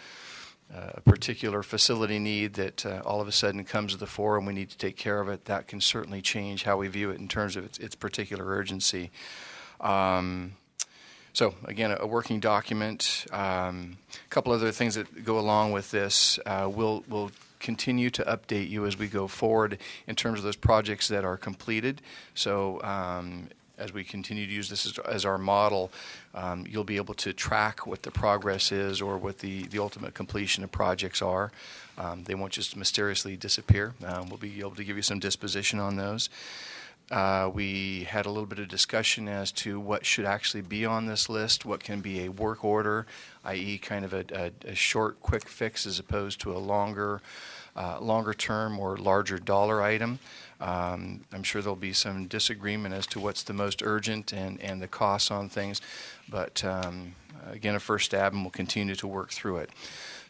[SPEAKER 11] particular facility need that all of a sudden comes to the fore and we need to take care of it, that can certainly change how we view it in terms of its particular urgency. So again, a working document. A couple other things that go along with this. We'll continue to update you as we go forward in terms of those projects that are completed. So as we continue to use this as our model, you'll be able to track what the progress is or what the ultimate completion of projects are. They won't just mysteriously disappear. We'll be able to give you some disposition on those. We had a little bit of discussion as to what should actually be on this list, what can be a work order, i.e. kind of a short, quick fix as opposed to a longer term or larger dollar item. I'm sure there'll be some disagreement as to what's the most urgent and the costs on things, but again, a first stab and we'll continue to work through it.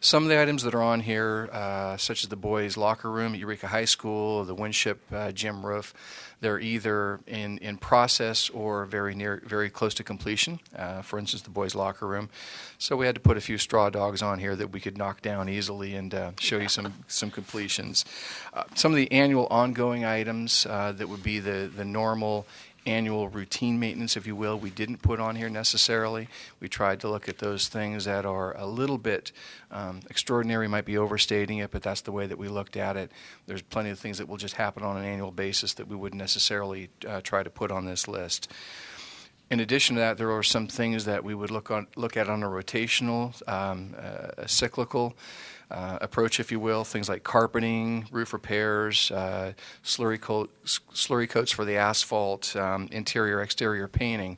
[SPEAKER 11] Some of the items that are on here, such as the boys' locker room at Eureka High School, the Winship gym roof, they're either in process or very close to completion. For instance, the boys' locker room. So we had to put a few straw dogs on here that we could knock down easily and show you some completions. Some of the annual ongoing items that would be the normal annual routine maintenance, if you will, we didn't put on here necessarily. We tried to look at those things that are a little bit extraordinary, might be overstating it, but that's the way that we looked at it. There's plenty of things that will just happen on an annual basis that we wouldn't necessarily try to put on this list. In addition to that, there are some things that we would look at on a rotational, a cyclical approach, if you will, things like carpeting, roof repairs, slurry coats for the asphalt, interior, exterior painting.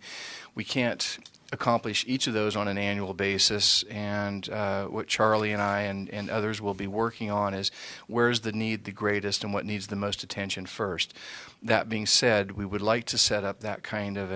[SPEAKER 11] We can't accomplish each of those on an annual basis, and what Charlie and I and others will be working on is where's the need the greatest and what needs the most attention first. That being said, we would like to set up that kind of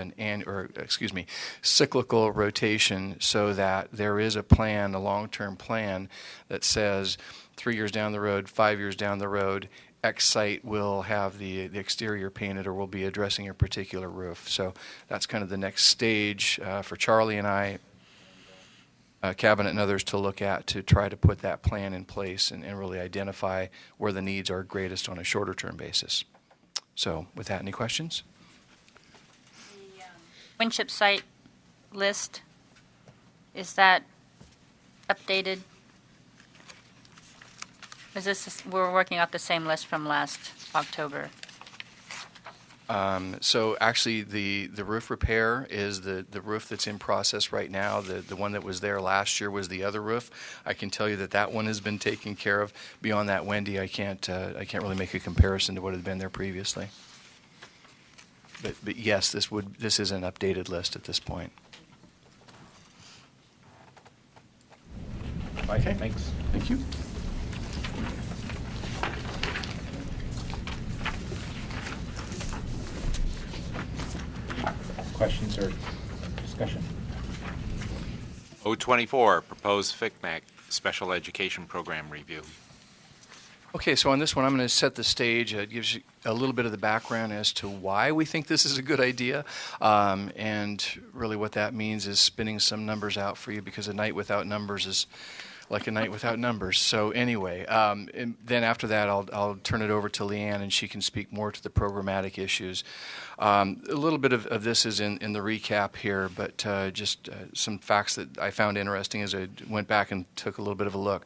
[SPEAKER 11] cyclical rotation so that there is a plan, a long-term plan that says 3 years down the road, 5 years down the road, X site will have the exterior painted or will be addressing a particular roof. So that's kind of the next stage for Charlie and I, Cabinet and others to look at to try to put that plan in place and really identify where the needs are greatest on a shorter term basis. So with that, any questions?
[SPEAKER 3] The Winship site list, is that updated? Is this, we're working off the same list from last October?
[SPEAKER 11] So actually the roof repair is the roof that's in process right now. The one that was there last year was the other roof. I can tell you that one has been taken care of. Beyond that, Wendy, I can't really make a comparison to what had been there previously. But yes, this is an updated list at this point.
[SPEAKER 2] Okay, thanks.
[SPEAKER 11] Thank you.
[SPEAKER 2] Questions or discussion? 024, proposed FICMAC Special Education Program Review.
[SPEAKER 11] Okay, so on this one, I'm going to set the stage. It gives you a little bit of the background as to why we think this is a good idea. And really what that means is spinning some numbers out for you, because a night without numbers is like a night without numbers. So anyway, and then after that, I'll turn it over to Leanne, and she can speak more to the programmatic issues. A little bit of this is in the recap here, but just some facts that I found interesting as I went back and took a little bit of a look.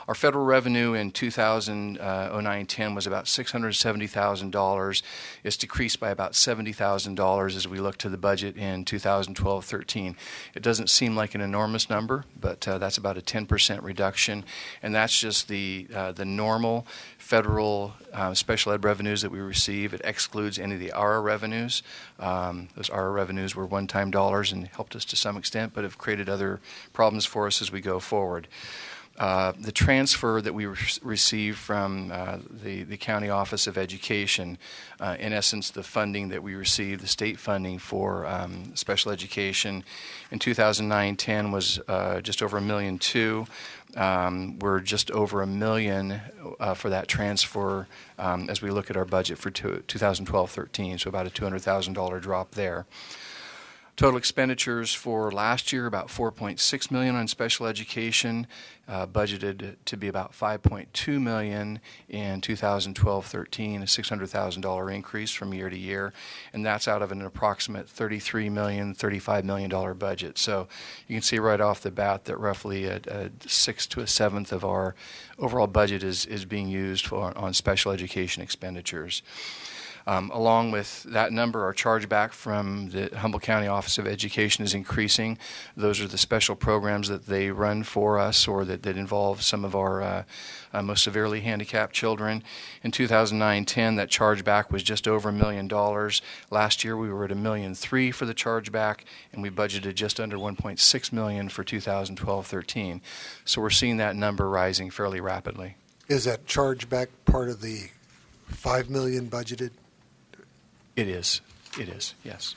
[SPEAKER 11] Our federal revenue in 2009-10 was about $670,000. It's decreased by about $70,000 as we look to the budget in 2012-13. It doesn't seem like an enormous number, but that's about a 10% reduction, and that's just the normal federal special ed revenues that we receive. It excludes any of the ARA revenues. Those ARA revenues were one-time dollars and helped us to some extent, but have created other problems for us as we go forward. The transfer that we receive from the County Office of Education, in essence, the funding that we received, the state funding for special education in 2009-10 was just over $1.2 million. We're just over $1 million for that transfer as we look at our budget for 2012-13, so about a $200,000 drop there. Total expenditures for last year, about $4.6 million on special education, budgeted to be about $5.2 million in 2012-13, a $600,000 increase from year to year, and that's out of an approximate $33 million, $35 million budget. So you can see right off the bat that roughly a sixth to a seventh of our overall budget is being used on special education expenditures. Along with that number, our chargeback from the Humboldt County Office of Education is increasing. Those are the special programs that they run for us or that involve some of our most severely handicapped children. In 2009-10, that chargeback was just over $1 million. Last year, we were at $1.3 million for the chargeback, and we budgeted just under $1.6 million for 2012-13. So we're seeing that number rising fairly rapidly.
[SPEAKER 7] Is that chargeback part of the $5 million budgeted?
[SPEAKER 11] It is, yes.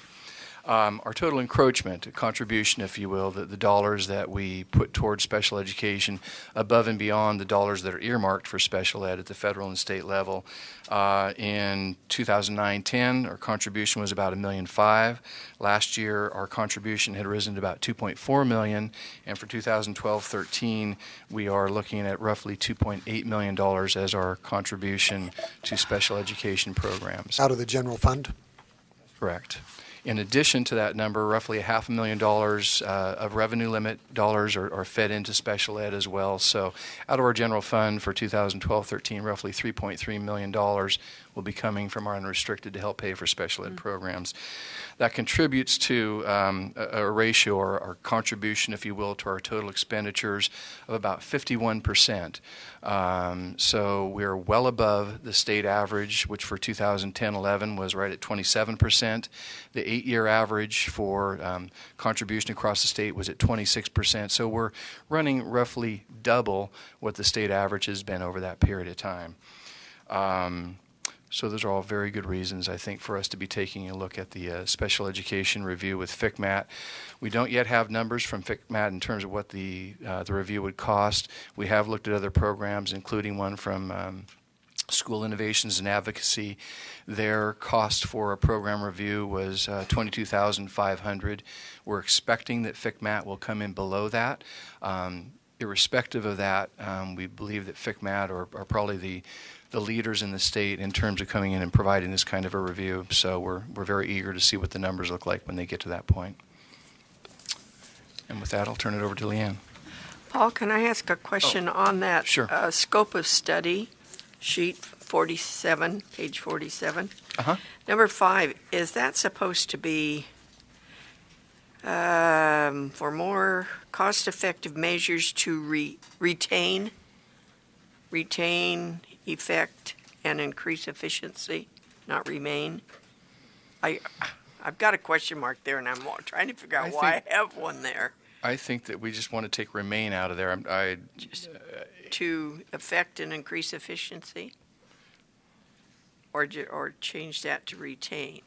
[SPEAKER 11] Our total encroachment contribution, if you will, the dollars that we put towards special education above and beyond the dollars that are earmarked for special ed at the federal and state level. In 2009-10, our contribution was about $1.5 million. Last year, our contribution had risen to about $2.4 million, and for 2012-13, we are looking at roughly $2.8 million as our contribution to special education programs.
[SPEAKER 7] Out of the general fund?
[SPEAKER 11] Correct. In addition to that number, roughly $500,000 of revenue limit dollars are fed into special ed as well. So out of our general fund for 2012-13, roughly $3.3 million will be coming from our unrestricted to help pay for special ed programs. That contributes to a ratio or contribution, if you will, to our total expenditures of about 51%. So we're well above the state average, which for 2010-11 was right at 27%. The 8-year average for contribution across the state was at 26%. So we're running roughly double what the state average has been over that period of time. So those are all very good reasons, I think, for us to be taking a look at the special education review with FCMAT. We don't yet have numbers from FCMAT in terms of what the review would cost. We have looked at other programs, including one from School Innovations and Advocacy. Their cost for a program review was $22,500. We're expecting that FCMAT will come in below that. Irrespective of that, we believe that FCMAT are probably the leaders in the state in terms of coming in and providing this kind of a review. So we're very eager to see what the numbers look like when they get to that point. And with that, I'll turn it over to Leanne.
[SPEAKER 6] Paul, can I ask a question on that
[SPEAKER 11] sure.
[SPEAKER 6] Scope of study sheet 47, page 47?
[SPEAKER 11] Uh-huh.
[SPEAKER 6] Number 5, is that supposed to be for more cost-effective measures to retain, effect, and increase efficiency, not remain? I've got a question mark there, and I'm trying to figure out why I have one there.
[SPEAKER 11] I think that we just want to take remain out of there.
[SPEAKER 6] To affect and increase efficiency? Or change that to retain?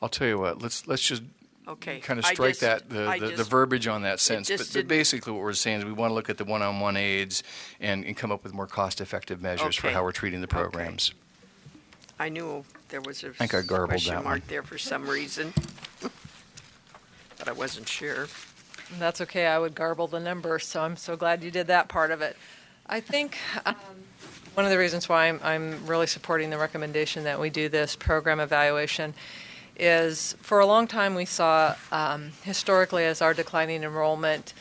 [SPEAKER 11] I'll tell you what, let's just
[SPEAKER 6] okay.
[SPEAKER 11] kind of strike the verbiage on that sense. But basically what we're saying is we want to look at the one-on-one aids and come up with more cost-effective measures for how we're treating the programs.
[SPEAKER 6] I knew there was a
[SPEAKER 11] question
[SPEAKER 6] mark there for some reason, but I wasn't sure.
[SPEAKER 8] That's okay. I would garble the numbers, so I'm so glad you did that part of it. I think one of the reasons why I'm really supporting the recommendation that we do this program evaluation is for a long time we saw historically as our declining enrollment,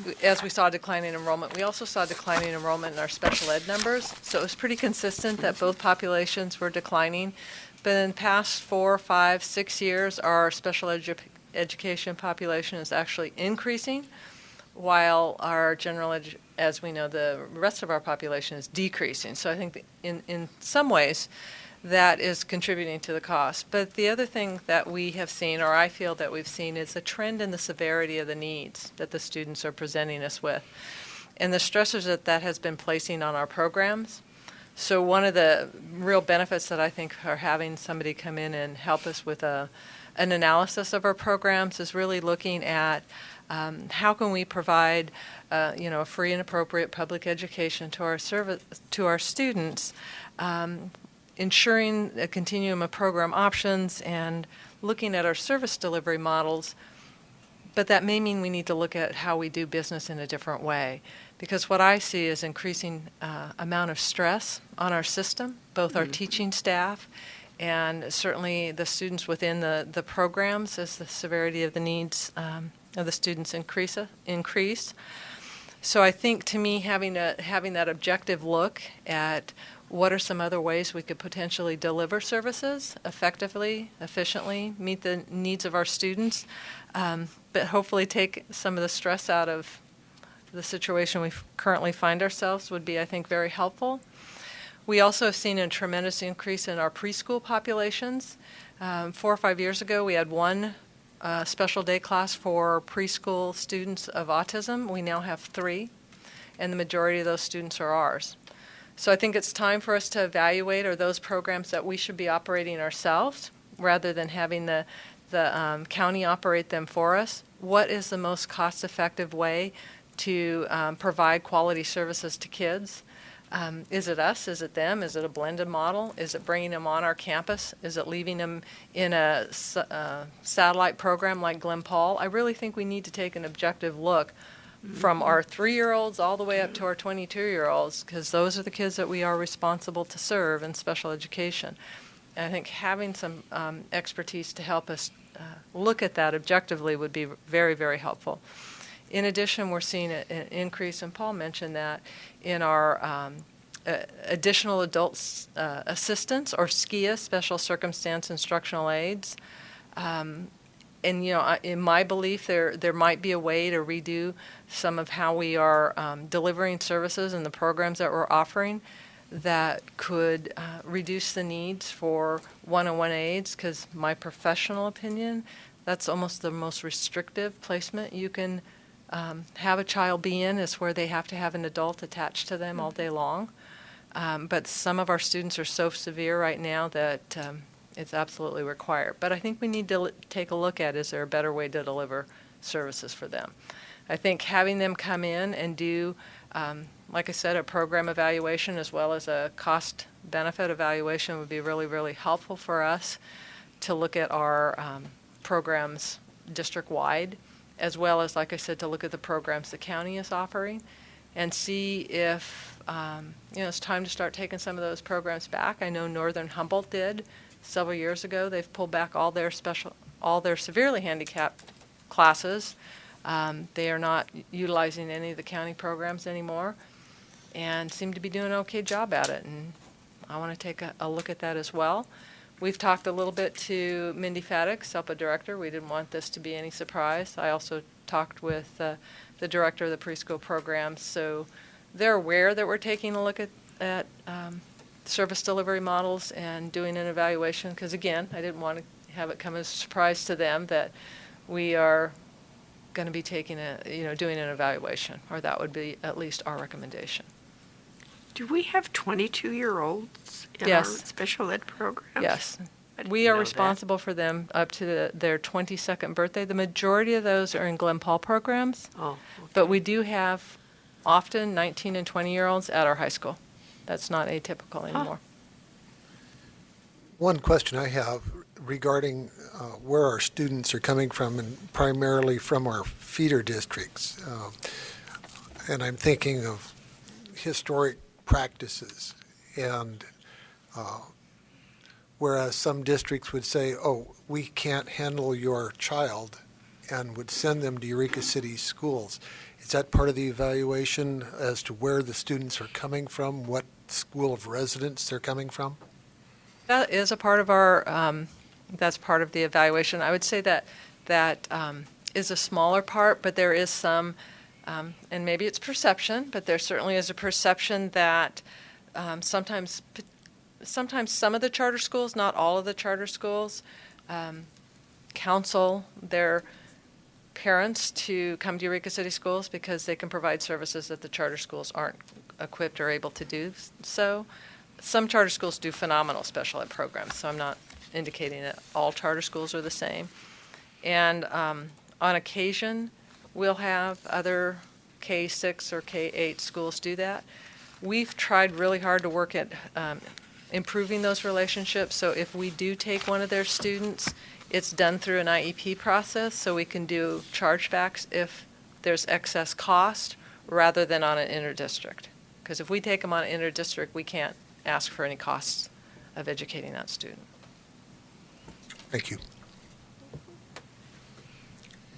[SPEAKER 8] we also saw declining enrollment in our special ed numbers. So it was pretty consistent that both populations were declining. But in the past 4, 5, 6 years, our special education population is actually increasing, while our general as we know, the rest of our population is decreasing. So I think in some ways that is contributing to the cost. But the other thing that we have seen, or I feel that we've seen, is a trend in the severity of the needs that the students are presenting us with and the stressors that has been placing on our programs. So one of the real benefits that I think are having somebody come in and help us with an analysis of our programs is really looking at how can we provide a free and appropriate public education to our students, ensuring a continuum of program options and looking at our service delivery models. But that may mean we need to look at how we do business in a different way, because what I see is increasing amount of stress on our system, both our teaching staff and certainly the students within the programs as the severity of the needs of the students increase. So I think, to me, having that objective look at what are some other ways we could potentially deliver services effectively, efficiently, meet the needs of our students, but hopefully take some of the stress out of the situation we currently find ourselves would be, I think, very helpful. We also have seen a tremendous increase in our preschool populations. 4 or 5 years ago, we had one special day class for preschool students of autism. We now have 3, and the majority of those students are ours. So I think it's time for us to evaluate, are those programs that we should be operating ourselves rather than having the county operate them for us? What is the most cost-effective way to provide quality services to kids? Is it us? Is it them? Is it a blended model? Is it bringing them on our campus? Is it leaving them in a satellite program like Glen Paul? I really think we need to take an objective look from our 3-year-olds all the way up to our 22-year-olds, because those are the kids that we are responsible to serve in special education. And I think having some expertise to help us look at that objectively would be very, very helpful. In addition, we're seeing an increase, and Paul mentioned that, in our additional adult assistance, or SCIA, special circumstance instructional aids. And in my belief, there might be a way to redo some of how we are delivering services and the programs that we're offering that could reduce the needs for one-on-one aids, because my professional opinion, that's almost the most restrictive placement you can have a child be in, is where they have to have an adult attached to them all day long. But some of our students are so severe right now that it's absolutely required. But I think we need to take a look at, is there a better way to deliver services for them? I think having them come in and do, like I said, a program evaluation as well as a cost-benefit evaluation would be really, really helpful for us to look at our programs district-wide, as well as, like I said, to look at the programs the county is offering and see if it's time to start taking some of those programs back. I know Northern Humboldt did several years ago. They've pulled back all their severely handicapped classes. They are not utilizing any of the county programs anymore and seem to be doing an okay job at it. And I want to take a look at that as well. We've talked a little bit to Mindy Faddick, SELPA director. We didn't want this to be any surprise. I also talked with the director of the preschool programs, so they're aware that we're taking a look at service delivery models and doing an evaluation, because again, I didn't want to have it come as a surprise to them that we are going to be taking doing an evaluation, or that would be at least our recommendation.
[SPEAKER 6] Do we have 22-year-olds in
[SPEAKER 8] Yes.
[SPEAKER 6] our special ed programs?
[SPEAKER 8] Yes.
[SPEAKER 6] I didn't
[SPEAKER 8] We are
[SPEAKER 6] know
[SPEAKER 8] responsible for them up to their 22nd birthday. The majority of those are in Glen Paul programs.
[SPEAKER 6] Oh, okay.
[SPEAKER 8] But we do have often 19 and 20-year-olds at our high school. That's not atypical anymore.
[SPEAKER 7] One question I have regarding where our students are coming from, and primarily from our feeder districts. And I'm thinking of historic practices, and whereas some districts would say, oh, we can't handle your child, and would send them to Eureka City schools. Is that part of the evaluation as to where the students are coming from, what school of residence they're coming from?
[SPEAKER 8] That is a part of our, that's part of the evaluation. I would say that is a smaller part, but there is some, and maybe it's perception, but there certainly is a perception that sometimes some of the charter schools, not all of the charter schools, counsel their parents to come to Eureka City Schools because they can provide services that the charter schools aren't equipped or able to do so. Some charter schools do phenomenal special ed programs, so I'm not indicating that all charter schools are the same. And on occasion, we'll have other K-6 or K-8 schools do that. We've tried really hard to work at improving those relationships, so if we do take one of their students, it's done through an IEP process, so we can do chargebacks if there's excess cost rather than on an inter-district. Because if we take them on an inter-district, we can't ask for any costs of educating that student.
[SPEAKER 7] Thank you.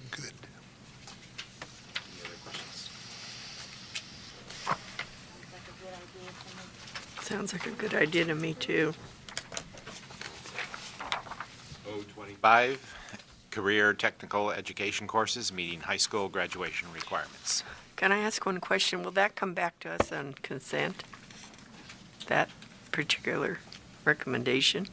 [SPEAKER 7] Good.
[SPEAKER 2] Any other questions?
[SPEAKER 6] Sounds like a good idea to me, too.
[SPEAKER 2] 025, career technical education courses meeting high school graduation requirements.
[SPEAKER 6] Can I ask one question? Will that come back to us on consent? That particular recommendation?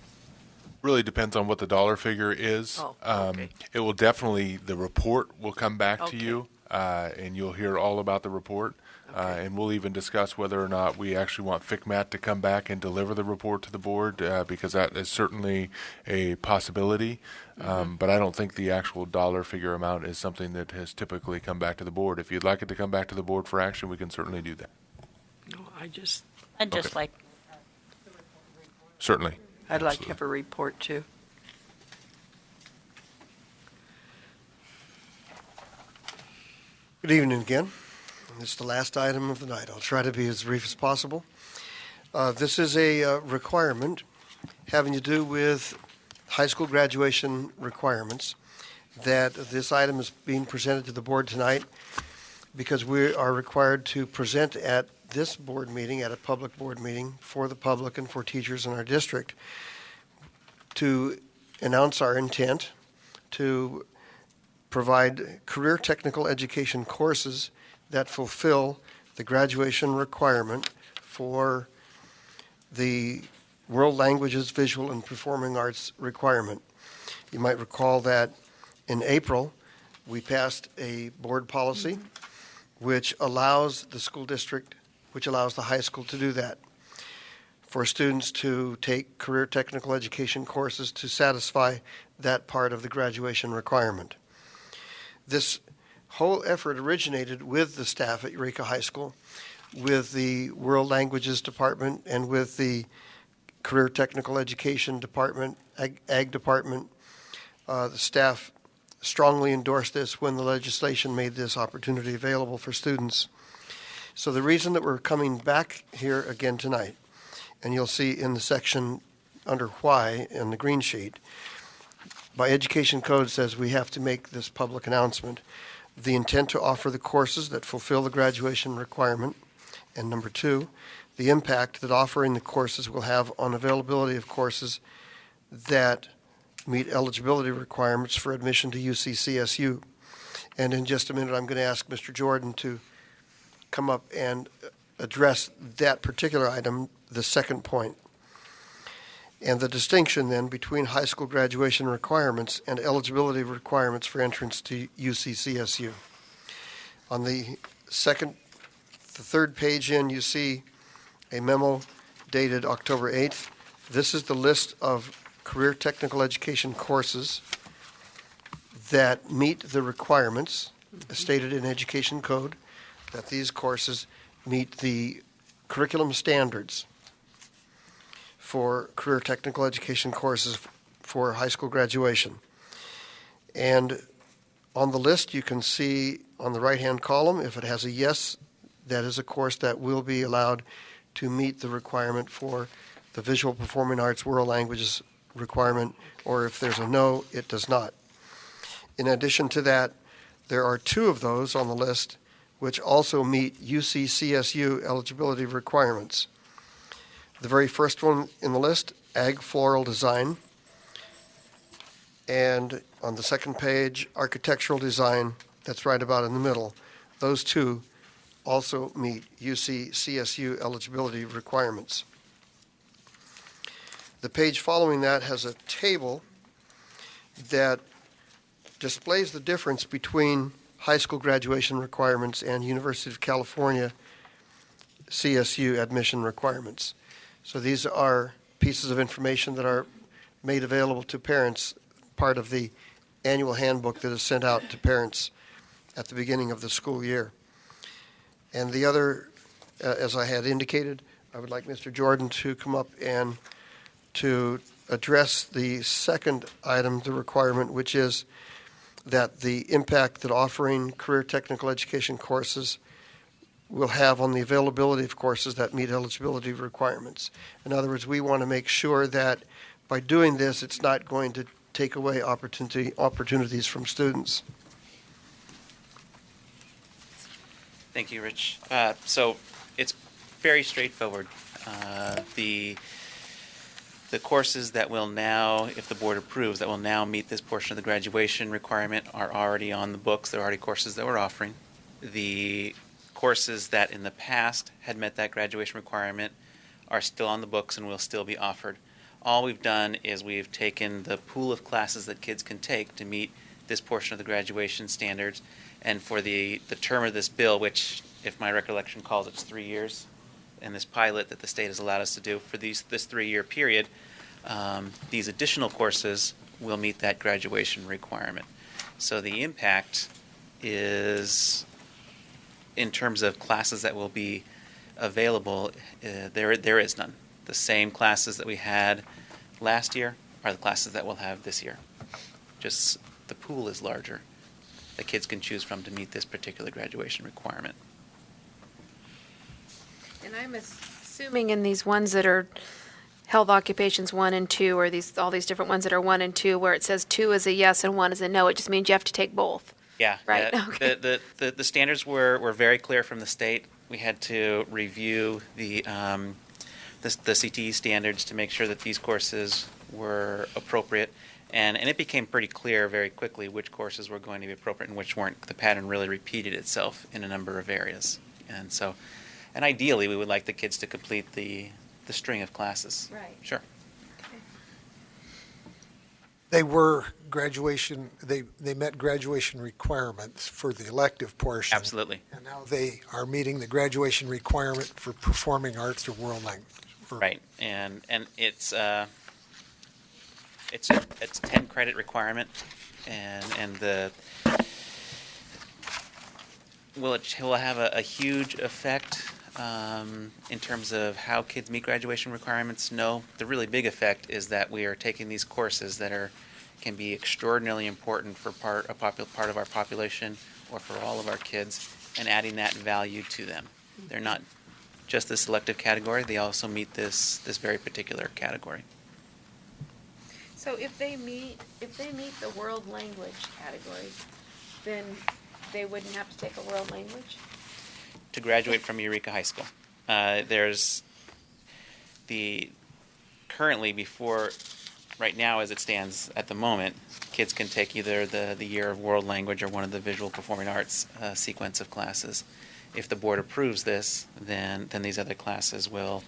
[SPEAKER 5] Really depends on what the dollar figure is.
[SPEAKER 6] Oh, okay.
[SPEAKER 5] It will definitely, the report will come back
[SPEAKER 6] Okay.
[SPEAKER 5] to you, and you'll hear all about the report. And we'll even discuss whether or not we actually want FCMAT to come back and deliver the report to the board, because that is certainly a possibility. But I don't think the actual dollar figure amount is something that has typically come back to the board. If you'd like it to come back to the board for action, we can certainly do that.
[SPEAKER 6] No,
[SPEAKER 3] I'd just
[SPEAKER 5] Okay.
[SPEAKER 3] like.
[SPEAKER 5] Certainly.
[SPEAKER 6] I'd like to have a report, too.
[SPEAKER 9] Good evening again. This is the last item of the night. I'll try to be as brief as possible. This is a requirement having to do with high school graduation requirements, that this item is being presented to the board tonight because we are required to present at this board meeting, at a public board meeting for the public and for teachers in our district, to announce our intent to provide career technical education courses that fulfill the graduation requirement for the World Languages, Visual, and Performing Arts requirement. You might recall that in April, we passed a board policy which allows the school district, which allows the high school to do that, for students to take career technical education courses to satisfy that part of the graduation requirement. This whole effort originated with the staff at Eureka High School, with the World Languages Department, and with the Career Technical Education Department, Ag Department. The staff strongly endorsed this when the legislation made this opportunity available for students. So the reason that we're coming back here again tonight, and you'll see in the section under why in the green sheet, by Education Code says we have to make this public announcement. The intent to offer the courses that fulfill the graduation requirement, and number two, the impact that offering the courses will have on availability of courses that meet eligibility requirements for admission to UC-CSU. And in just a minute, I'm going to ask Mr. Jordan to come up and address that particular item, the second point. And the distinction then between high school graduation requirements and eligibility requirements for entrance to UC-CSU. On the third page in, you see a memo dated October 8th. This is the list of career technical education courses that meet the requirements stated in Education Code, that these courses meet the curriculum standards for career technical education courses for high school graduation. And on the list, you can see on the right-hand column, if it has a yes, that is a course that will be allowed to meet the requirement for the Visual Performing Arts World Languages requirement, or if there's a no, it does not. In addition to that, there are two of those on the list which also meet UC-CSU eligibility requirements. The very first one in the list, Ag Floral Design, and on the second page, Architectural Design, that's right about in the middle. Those two also meet UC-CSU eligibility requirements. The page following that has a table that displays the difference between high school graduation requirements and University of California CSU admission requirements. So these are pieces of information that are made available to parents, part of the annual handbook that is sent out to parents at the beginning of the school year. And the other, as I had indicated, I would like Mr. Jordan to come up and to address the second item, the requirement, which is that the impact that offering career technical education courses will have on the availability of courses that meet eligibility requirements. In other words, we want to make sure that by doing this, it's not going to take away opportunities from students.
[SPEAKER 13] Thank you, Rich. So it's very straightforward. The courses that will now, if the board approves, that will now meet this portion of the graduation requirement are already on the books. They're already courses that we're offering. The courses that in the past had met that graduation requirement are still on the books and will still be offered. All we've done is we've taken the pool of classes that kids can take to meet this portion of the graduation standards, and for the term of this bill, which, if my recollection calls, it's 3 years, and this pilot that the state has allowed us to do for this 3-year period, these additional courses will meet that graduation requirement. So the impact is, in terms of classes that will be available, there is none. The same classes that we had last year are the classes that we'll have this year. Just the pool is larger that kids can choose from to meet this particular graduation requirement.
[SPEAKER 10] And I'm assuming in these ones that are health occupations 1 and 2, or all these different ones that are 1 and 2, where it says 2 is a yes and 1 is a no, it just means you have to take both.
[SPEAKER 13] Yeah.
[SPEAKER 10] Right,
[SPEAKER 13] Yeah.
[SPEAKER 10] okay.
[SPEAKER 13] The standards were very clear from the state. We had to review the CTE standards to make sure that these courses were appropriate. And it became pretty clear very quickly which courses were going to be appropriate and which weren't. The pattern really repeated itself in a number of areas. And ideally, we would like the kids to complete the string of classes.
[SPEAKER 10] Right.
[SPEAKER 13] Sure.
[SPEAKER 7] They were graduation, they met graduation requirements for the elective portion.
[SPEAKER 13] Absolutely.
[SPEAKER 7] And now they are meeting the graduation requirement for performing arts or world language.
[SPEAKER 13] Right, and it's a 10 credit requirement, and will have a huge effect in terms of how kids meet graduation requirements? No. The really big effect is that we are taking these courses that can be extraordinarily important for part of our population or for all of our kids, and adding that value to them. They're not just the selective category; they also meet this very particular category.
[SPEAKER 10] So if they meet the world language category, then they wouldn't have to take a world language?
[SPEAKER 13] To graduate from Eureka High School. There's right now as it stands at the moment, kids can take either the year of world language or one of the visual performing arts sequence of classes. If the board approves this, then these other classes will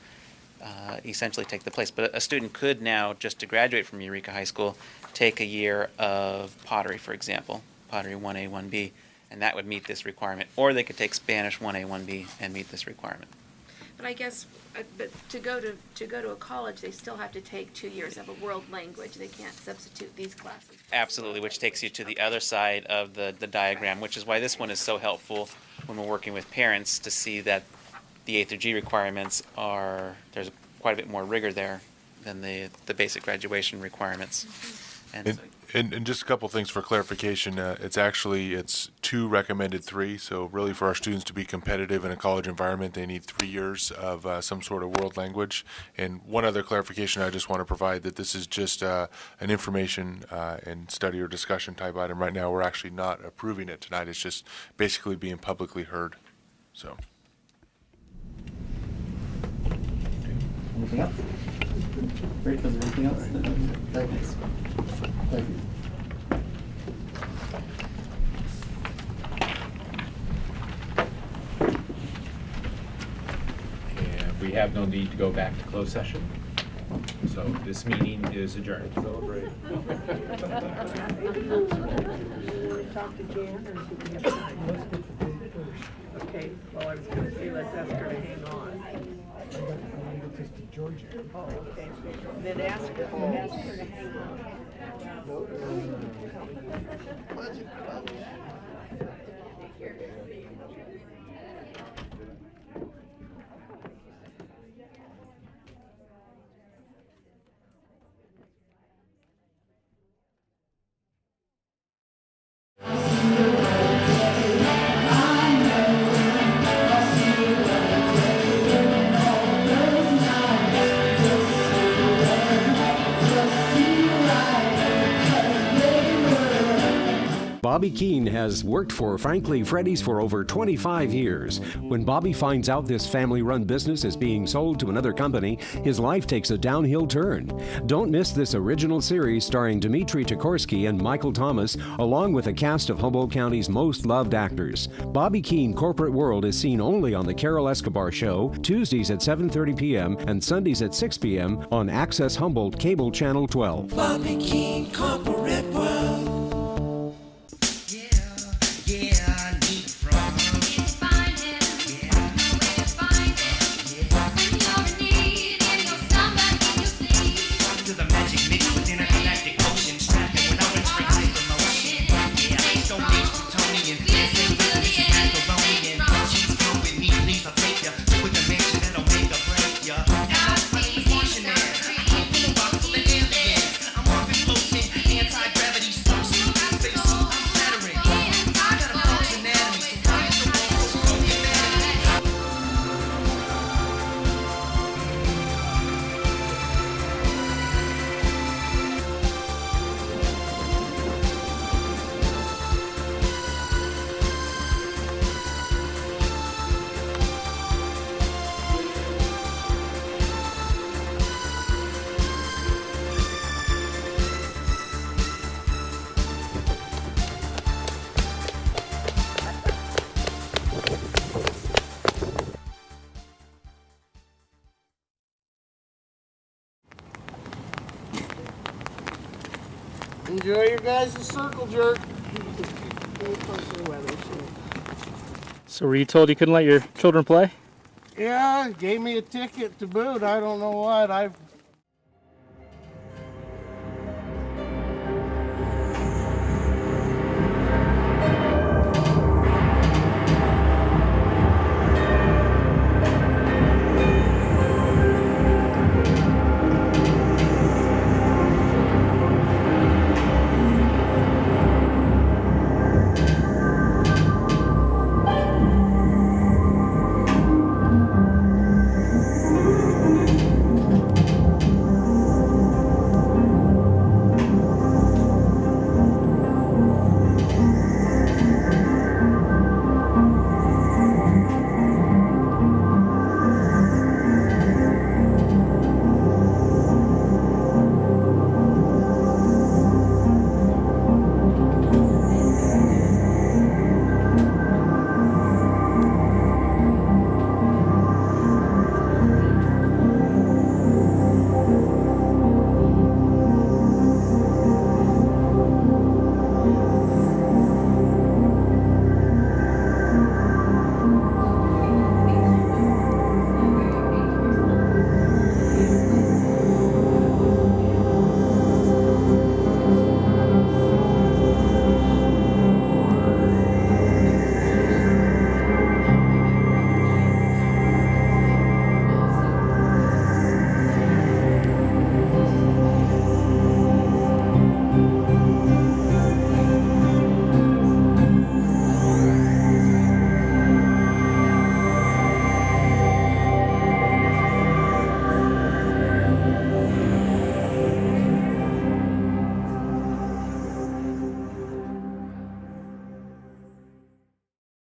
[SPEAKER 13] essentially take the place. But a student could now, just to graduate from Eureka High School, take a year of pottery, for example, pottery 1A, 1B, and that would meet this requirement. Or they could take Spanish 1A, 1B and meet this requirement.
[SPEAKER 10] But I guess, but to go to a college, they still have to take 2 years of a world language. They can't substitute these classes.
[SPEAKER 13] Absolutely, which takes you to the other side of the diagram, which is why this one is so helpful when we're working with parents to see that the A through G requirements there's quite a bit more rigor there than the basic graduation requirements.
[SPEAKER 5] And just a couple things for clarification. It's 2 recommended 3. So really, for our students to be competitive in a college environment, they need 3 years of some sort of world language. And one other clarification I just want to provide, that this is just an information and study or discussion type item. Right now, we're actually not approving it tonight. It's just basically being publicly heard. So.
[SPEAKER 12] Anything else? Great. Was there anything else? Thanks. Thank you.
[SPEAKER 2] And we have no need to go back to closed session. So this meeting is adjourned.
[SPEAKER 6] Celebrate. Talk to Jan, or should we have time? Let's get the date first. Okay, well, I was going to say let's ask her to hang on.
[SPEAKER 7] I want to get this to Georgia.
[SPEAKER 6] Oh, okay. Then ask her to hang on.
[SPEAKER 22] Bobby Keene has worked for Frankly Freddy's for over 25 years. When Bobby finds out this family-run business is being sold to another company, his life takes a downhill turn. Don't miss this original series starring Dmitry Chikorsky and Michael Thomas, along with a cast of Humboldt County's most loved actors. Bobby Keene Corporate World is seen only on The Carol Escobar Show, Tuesdays at 7:30 p.m. and Sundays at 6 p.m. on Access Humboldt Cable Channel 12.
[SPEAKER 23] Bobby Keene Corporate World. Anti
[SPEAKER 14] Enjoy your guys' circle jerk.
[SPEAKER 12] So were you told you couldn't let your children play?
[SPEAKER 14] Yeah, gave me a ticket to boot. I don't know what. I've